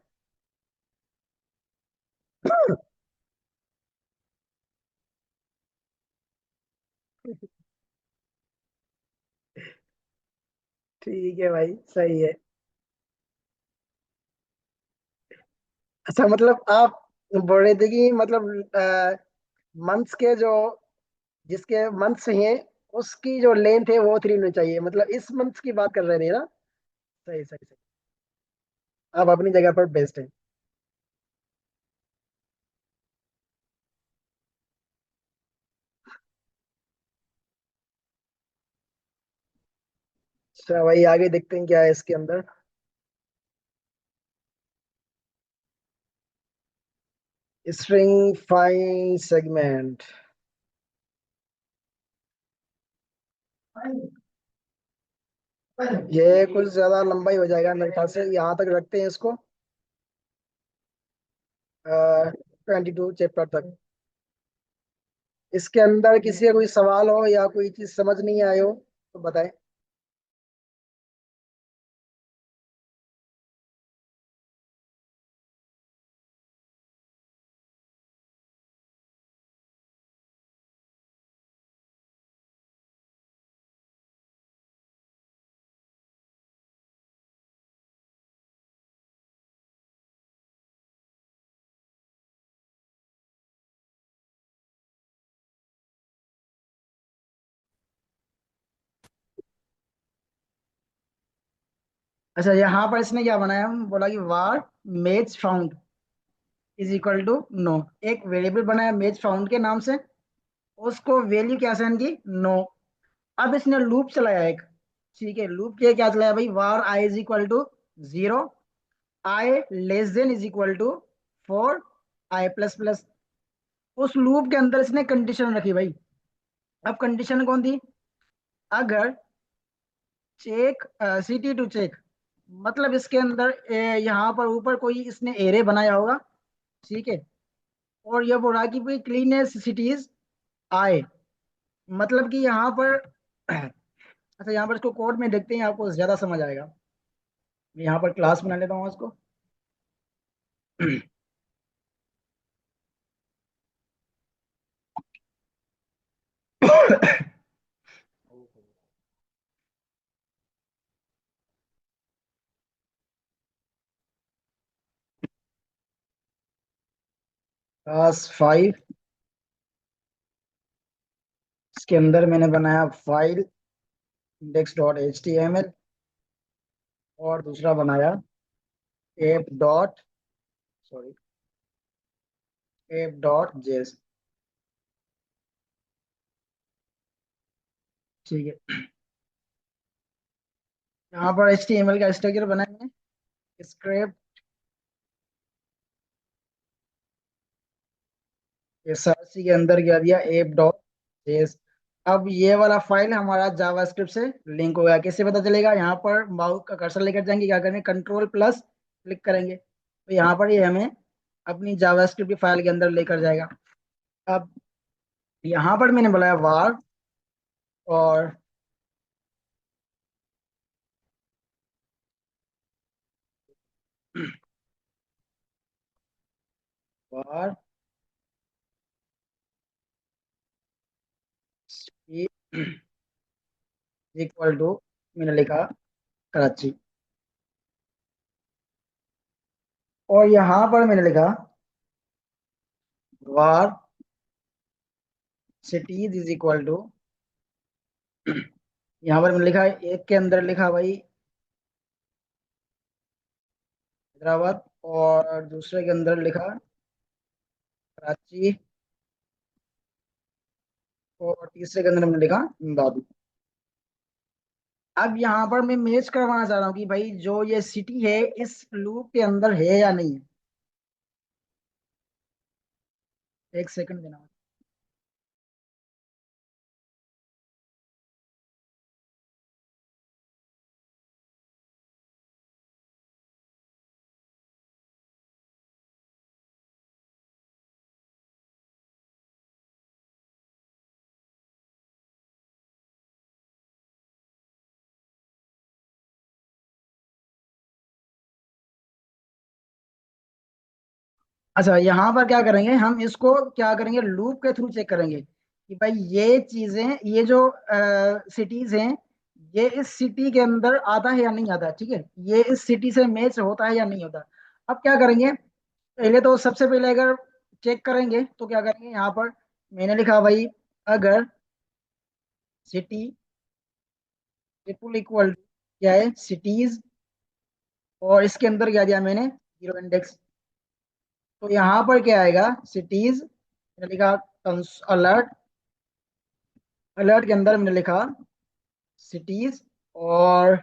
ठीक है भाई, सही है। अच्छा, मतलब आप बोल रहे थे कि मतलब मंथ्स के जो जिसके मंथ्स हैं उसकी जो लेंथ है वो 3 होनी चाहिए, मतलब इस मंथ की बात कर रहे थे ना? सही सही सही। आप अपनी जगह पर बेस्ट है। अच्छा भाई, आगे देखते हैं क्या है इसके अंदर। String fine segment. ये कुछ ज्यादा लंबा ही हो जाएगा मेरे ख्याल से, यहाँ तक रखते हैं इसको। 22 चैप्टर तक। इसके अंदर किसी का कोई सवाल हो या कोई चीज समझ नहीं आए हो तो बताएं। अच्छा, यहाँ पर इसने क्या बनाया, बोला कि var maze found is equal to no. एक वेरिएबल बनाया मेज फाउंड के नाम से, उसको वैल्यू क्या सेंड की? नो। अब इसने लूप चलाया एक। ठीक है, लूप के क्या चलाया भाई? Var i is equal to 0, I less than is equal to 4, i plus plus. उस लूप के अंदर इसने कंडीशन रखी भाई। अब कंडीशन कौन थी? अगर चेक सिटी टू चेक, मतलब इसके अंदर यहाँ पर ऊपर कोई इसने एरे बनाया होगा, ठीक है। और ये बोल रहा है कि भाई क्लीनेस्ट सिटीज आए, मतलब कि यहाँ पर अच्छा यहाँ पर इसको कोड में देखते हैं, आपको ज्यादा समझ आएगा। मैं यहाँ पर क्लास बना लेता हूँ इसको। क्लास 5, इसके अंदर मैंने बनाया file index dot H T M L, और दूसरा बनाया app dot, sorry, app dot JS, ठीक है। यहाँ पर एच टी एम एल का स्ट्रक्चर बनाया मैंने, स्क्रिप्ट एसआरसी के अंदर क्या दिया, एप डॉट जेएस। अब ये वाला फाइल हमारा जावास्क्रिप्ट से लिंक हो गया। कैसे पता चलेगा? यहाँ पर माउस का कर्सर लेकर जाएंगे, क्या करेंगे, कंट्रोल प्लस क्लिक करेंगे, तो यहाँ पर ये हमें अपनी जावास्क्रिप्ट की फाइल के अंदर लेकर जाएगा। अब यहाँ पर मैंने बुलाया वार, और वार इक्वल टू, मैंने लिखा कराची, और यहाँ पर मैंने लिखा वार सिटीज इज इक्वल टू, यहाँ पर मैंने लिखा एक के अंदर लिखा भाई हैदराबाद, और दूसरे के अंदर लिखा कराची, और तीसरे के अंदर मैंने लिखा दादू। अब यहाँ पर मैं मैच करवाना चाह रहा हूँ कि भाई जो ये सिटी है इस लूप के अंदर है या नहीं है। एक सेकंड देना। अच्छा यहाँ पर क्या करेंगे, हम इसको क्या करेंगे, लूप के थ्रू चेक करेंगे कि भाई ये चीजें, ये जो सिटीज हैं, ये इस सिटी के अंदर आता है या नहीं आता, ठीक है, ये इस सिटी से मैच होता है या नहीं होता। अब क्या करेंगे, पहले तो सबसे पहले अगर चेक करेंगे तो क्या करेंगे, यहाँ पर मैंने लिखा भाई अगर सिटी ट्रिपल इक्वल क्या है, सिटीज, और इसके अंदर क्या दिया मैंने, जीरो इंडेक्स, तो यहाँ पर क्या आएगा, सिटीज, मैंने लिखा अलर्ट, अलर्ट के अंदर मैंने लिखा सिटीज, और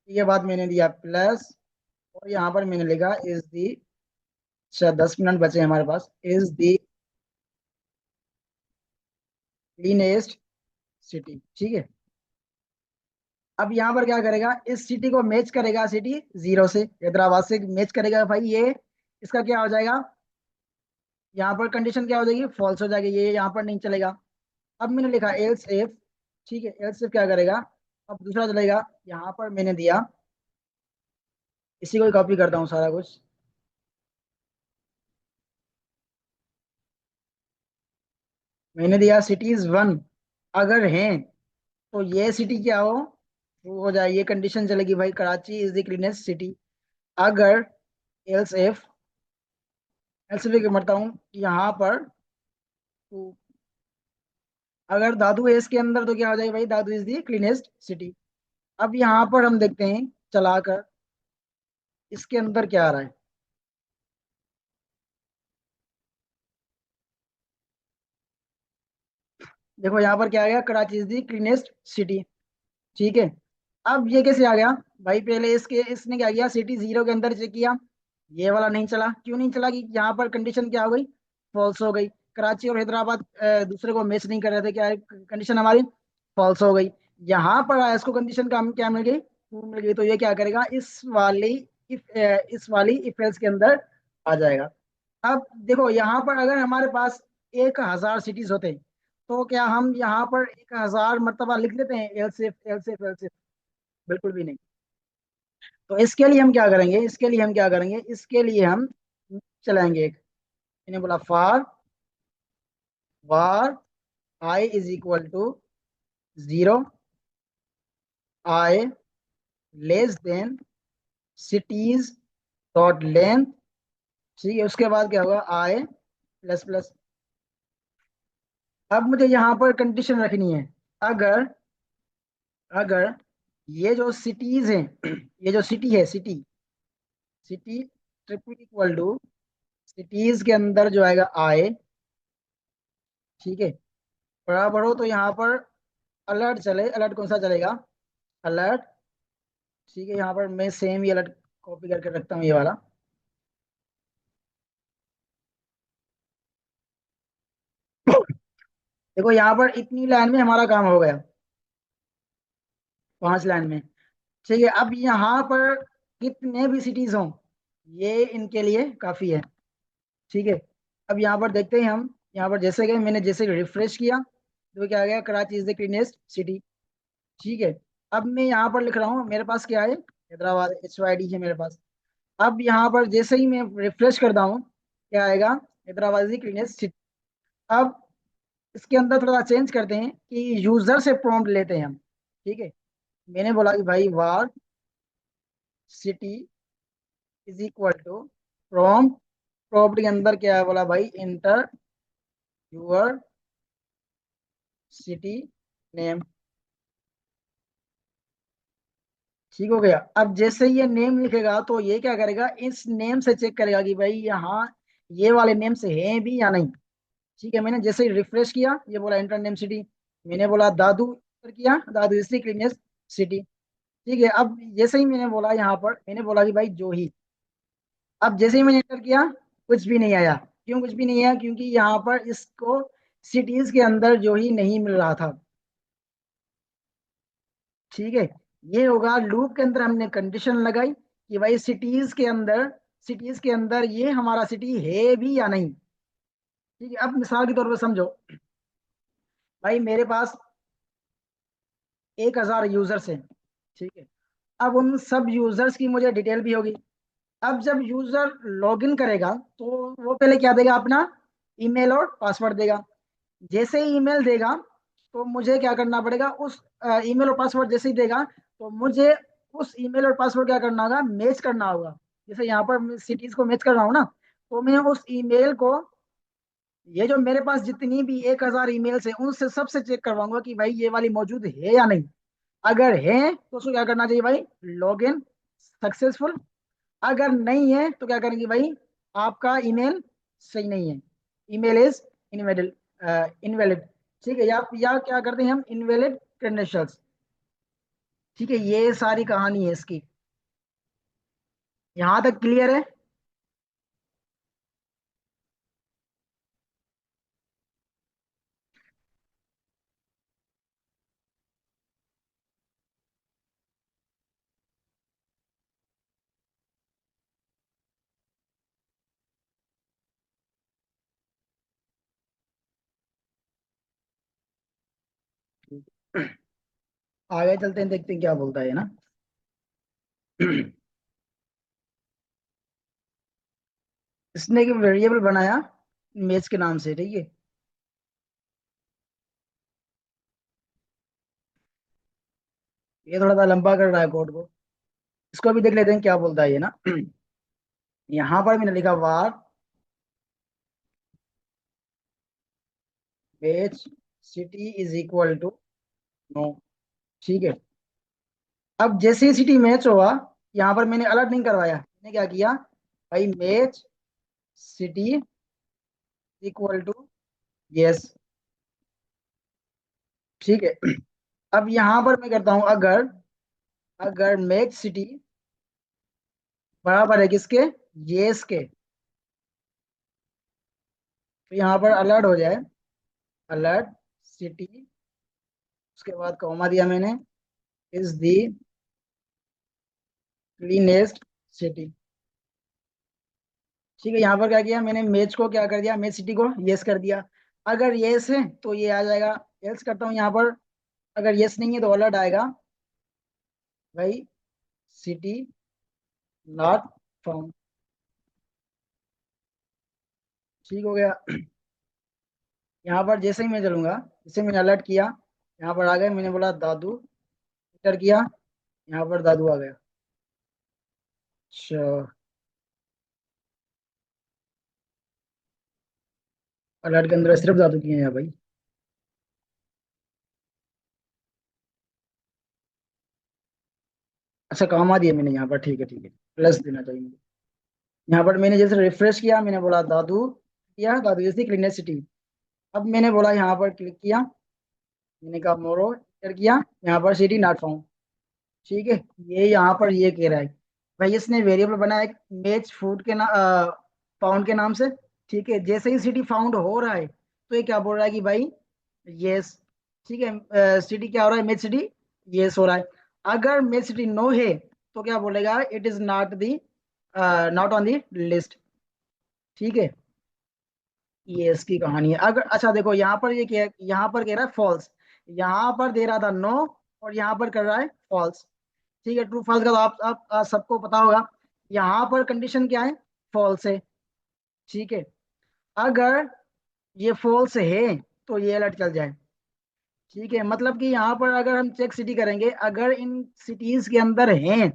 ये बात मैंने दिया प्लस, और यहाँ पर मैंने लिखा इज दी, अच्छा 10 मिनट बचे हैं हमारे पास, इज दी क्लीनेस्ट सिटी, ठीक है। अब यहाँ पर क्या करेगा, इस सिटी को मैच करेगा, सिटी जीरो से, हैदराबाद से मैच करेगा भाई, ये इसका क्या हो जाएगा, यहाँ पर कंडीशन क्या हो जाएगी, फॉल्स हो जाएगी, ये यहाँ पर नहीं चलेगा। अब मैंने लिखा एल्स इफ, ठीक है, एल्स इफ क्या करेगा, अब दूसरा चलेगा, यहाँ पर मैंने दिया, इसी को कॉपी करता हूँ सारा कुछ, मैंने दिया सिटीज वन अगर हैं, तो ये सिटी क्या हो, ट्रू हो जाए, ये कंडीशन चलेगी भाई, Karachi is the cleanest city. अगर एल्स इफ, एल्स इफ मरता हूँ यहाँ पर, तो अगर दादू है इसके अंदर तो क्या हो जाएगा भाई, दादू इज द क्लीनेस्ट सिटी। अब यहाँ पर हम देखते हैं चलाकर इसके अंदर क्या आ रहा है। देखो यहाँ पर क्या आ गया, Karachi is the cleanest city, ठीक है। अब ये कैसे आ गया भाई, पहले इसके इसने क्या किया, सिटी जीरो के अंदर चेक किया, ये वाला नहीं चला, क्यों नहीं चला? कि यहाँ पर कंडीशन क्या हो गई, फॉल्स हो गई। कराची और हैदराबाद दूसरे को मैच नहीं कर रहे थे, क्या है कंडीशन हमारी, फॉल्स हो गई। यहाँ पर आया, इसको कंडीशन का क्या मिल गई, ट्रू मिल गई। तो ये क्या करेगा, इस वाली इफ एल्स के अंदर आ जाएगा। अब देखो यहाँ पर अगर हमारे पास 1,000 सिटीज होते, तो क्या हम यहाँ पर 1,000 मरतबा लिख देते हैं else if else if else if? बिल्कुल भी नहीं। तो इसके लिए हम क्या करेंगे, इसके लिए हम चलाएंगे एक, मैंने बोला for var I is equal to 0, I less than cities dot length. ठीक है, उसके बाद क्या होगा, I प्लस प्लस। अब मुझे यहाँ पर कंडीशन रखनी है, अगर अगर ये जो सिटीज हैं ये जो सिटी है, city triple equal to cities के अंदर जो आएगा I, ठीक है, बराबर हो तो यहाँ पर अलर्ट चले। अलर्ट कौन सा चलेगा, अलर्ट, ठीक है। यहाँ पर मैं सेम ही अलर्ट कॉपी करके रखता हूँ, ये वाला। देखो यहाँ पर इतनी लाइन में हमारा काम हो गया, 5 लाइन में। ठीक है, अब यहाँ पर कितने भी सिटीज हों, ये इनके लिए काफी है। ठीक है, अब यहाँ पर देखते हैं हम, यहाँ पर जैसे गए, मैंने जैसे रिफ्रेश किया तो क्या आ गया, Karachi is the cleanest city. ठीक है, अब मैं यहाँ पर लिख रहा हूँ, मेरे पास क्या है, हैदराबाद HYD है मेरे पास। अब यहाँ पर जैसे ही मैं रिफ्रेश करता हूँ, क्या आएगा, Hyderabad is the cleanest city. अब इसके अंदर थोड़ा चेंज करते हैं कि यूजर से प्रॉम्प्ट लेते हैं हम। ठीक है, मैंने बोला कि भाई var city is equal to prompt, prompt के अंदर क्या है, बोला भाई इंटर यूर सिटी नेम। ठीक हो गया। अब जैसे ही ये नेम लिखेगा तो ये क्या करेगा, इस नेम से चेक करेगा कि भाई यहाँ ये वाले नेम से है भी या नहीं। ठीक है, मैंने जैसे ही रिफ्रेश किया, ये बोला इंटर नेम सिटी, मैंने बोला दादू, enter किया, दादू इज द क्लीनेस्ट सिटी। ठीक है, अब जैसे ही मैंने बोला, यहाँ पर मैंने बोला कि भाई जो ही, अब जैसे ही मैंने एंटर किया, कुछ भी नहीं आया। क्यों कुछ भी नहीं आया, क्योंकि यहाँ पर इसको सिटीज के अंदर जो ही नहीं मिल रहा था। ठीक है, ये होगा लूप के अंदर हमने कंडीशन लगाई कि भाई सिटीज के अंदर ये हमारा सिटी है भी या नहीं। ठीक है, अब मिसाल के तौर पर समझो, भाई मेरे पास 1,000 यूजर्स हैं। ठीक है, अब उन सब यूजर्स की मुझे डिटेल भी होगी। अब जब यूजर लॉगिन करेगा तो वो पहले क्या देगा, अपना ईमेल और पासवर्ड देगा। जैसे ही ईमेल देगा तो मुझे क्या करना पड़ेगा, उस ईमेल और पासवर्ड जैसे ही देगा तो मुझे उस ईमेल और पासवर्ड क्या करना होगा, मैच करना होगा। जैसे यहाँ पर सिटीज को मैच कर रहा हूँ ना, तो मैं उस ईमेल को, ये जो मेरे पास जितनी भी 1,000 ईमेल्स है उनसे सबसे चेक करवाऊंगा कि भाई ये वाली मौजूद है या नहीं। अगर है तो उसको क्या करना चाहिए भाई, लॉग इन सक्सेसफुल। अगर नहीं है तो क्या करेंगे भाई, आपका ईमेल सही नहीं है, ईमेल इज इनवैलिड, इनवैलिड। ठीक है, या क्या करते हैं हम, इनवैलिड क्रेडेंशियल्स। ठीक है, ये सारी कहानी है इसकी। यहाँ तक क्लियर है? आगे चलते हैं, देखते हैं क्या बोलता है ना। इसने एक वेरिएबल बनाया मैच के नाम से। ठीक है, ये थोड़ा सा लंबा कर रहा है कोड को, इसको भी देख लेते हैं क्या बोलता है ये ना। यहाँ पर मैंने लिखा var match city is equal to no. ठीक है, अब जैसे ही सिटी मैच हुआ, यहाँ पर मैंने अलर्ट नहीं करवाया, मैंने क्या किया, भाई match city equal to yes. ठीक है, अब यहाँ पर मैं करता हूँ, अगर अगर मैच सिटी बराबर है किसके, येस के, तो यहाँ पर अलर्ट हो जाए, अलर्ट सिटी, उसके बाद कॉमा दिया मैंने, इज द क्लीनेस्ट सिटी। ठीक है, यहाँ पर क्या किया मैंने, मेज को क्या कर दिया, मेज सिटी को यस कर दिया। अगर यस है तो ये आ जाएगा, एल्स करता हूँ यहाँ पर, अगर यस नहीं है तो अलर्ट आएगा भाई, सिटी नॉट फाउंड। ठीक हो गया। यहाँ पर जैसे ही मैं चलूंगा, जैसे मैंने अलर्ट किया, यहाँ पर आ गए, मैंने बोला दादू, एंटर किया, यहाँ पर दादू आ गया। अच्छा, अलर्ट के अंदर सिर्फ दादू किए हैं भाई। अच्छा, काम आ दिया मैंने यहाँ पर, ठीक है ठीक है, प्लस देना चाहिए मुझे। यहाँ पर मैंने जैसे रिफ्रेश किया, मैंने बोला दादू, किया दादू जैसे क्लीनेसिटी। अब मैंने बोला यहाँ पर क्लिक किया, मैंने कहा मोरो, एंटर किया, यहाँ पर सिटी नॉट फाउंड। ठीक है, ये यहाँ पर ये कह रहा है भाई, इसने वेरिएबल बनाया एक मेज फूड के ना फाउंड के नाम से। ठीक है, जैसे ही सिटी फाउंड हो रहा है तो ये क्या बोल रहा है कि भाई यस। ठीक है, सिटी क्या हो रहा है, मेज सिटी यस हो रहा है। अगर मेज सिटी नो है तो क्या बोलेगा, it is not the, not on the list. ठीक है, ये इसकी कहानी है। अगर अच्छा देखो, यहाँ पर ये क्या, यहाँ पर कह रहा है फॉल्स, यहाँ पर दे रहा था नो, और यहाँ पर कर रहा है फॉल्स। ठीक है, ट्रू फॉल्स का तो आप सबको पता होगा। यहाँ पर कंडीशन क्या है, फॉल्स है। ठीक है, अगर ये फॉल्स है तो ये अलर्ट चल जाए। ठीक है, मतलब कि यहाँ पर अगर हम चेक सिटी करेंगे, अगर इन सिटीज के अंदर हैं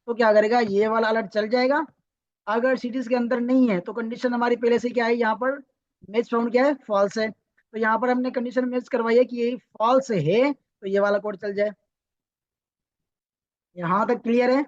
तो क्या करेगा, ये वाला अलर्ट चल जाएगा। अगर सिटीज के अंदर नहीं है तो कंडीशन हमारी पहले से क्या है, यहाँ पर मैच फाउंड क्या है, फॉल्स है, तो यहाँ पर हमने कंडीशन मैच करवाई है कि ये फॉल्स है तो ये वाला कोड चल जाए। यहाँ तक क्लियर है।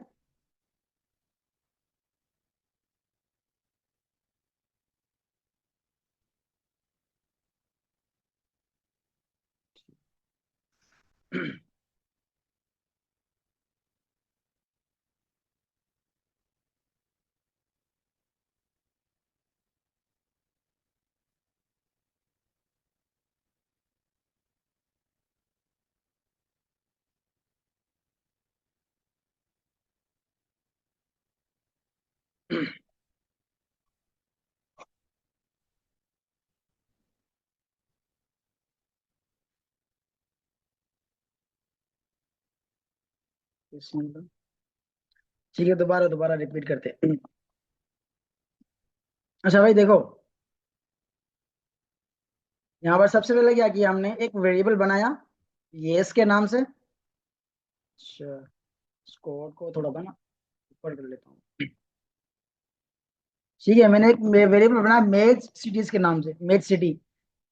ठीक है, दोबारा दोबारा रिपीट करते हैं। अच्छा भाई देखो, यहाँ पर सबसे पहले क्या किया हमने, एक वेरिएबल बनाया येस के नाम से। अच्छा, स्कोर को थोड़ा बना ऊपर कर लेता हूँ। ठीक है, मैंने एक वेरिएबल बनाया मेज सिटीज के नाम से, मेज सिटी।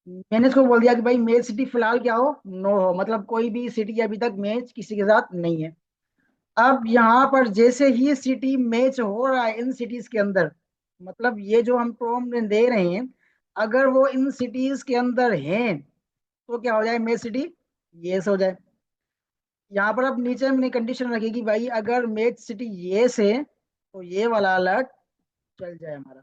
मैंने इसको बोल दिया कि भाई मेज सिटी फिलहाल क्या हो, नो हो, मतलब कोई भी सिटी अभी तक मैच किसी के साथ नहीं है। अब यहाँ पर जैसे ही सिटी मैच हो रहा है इन सिटीज के अंदर, मतलब ये जो हम प्रॉम्प्ट में दे रहे हैं, अगर वो इन सिटीज के अंदर हैं तो क्या हो जाए, मैच सिटी यस हो जाए। यहाँ पर अब नीचे हमने कंडीशन रखी कि भाई अगर मैच सिटी यस है तो ये वाला अलर्ट चल जाए हमारा।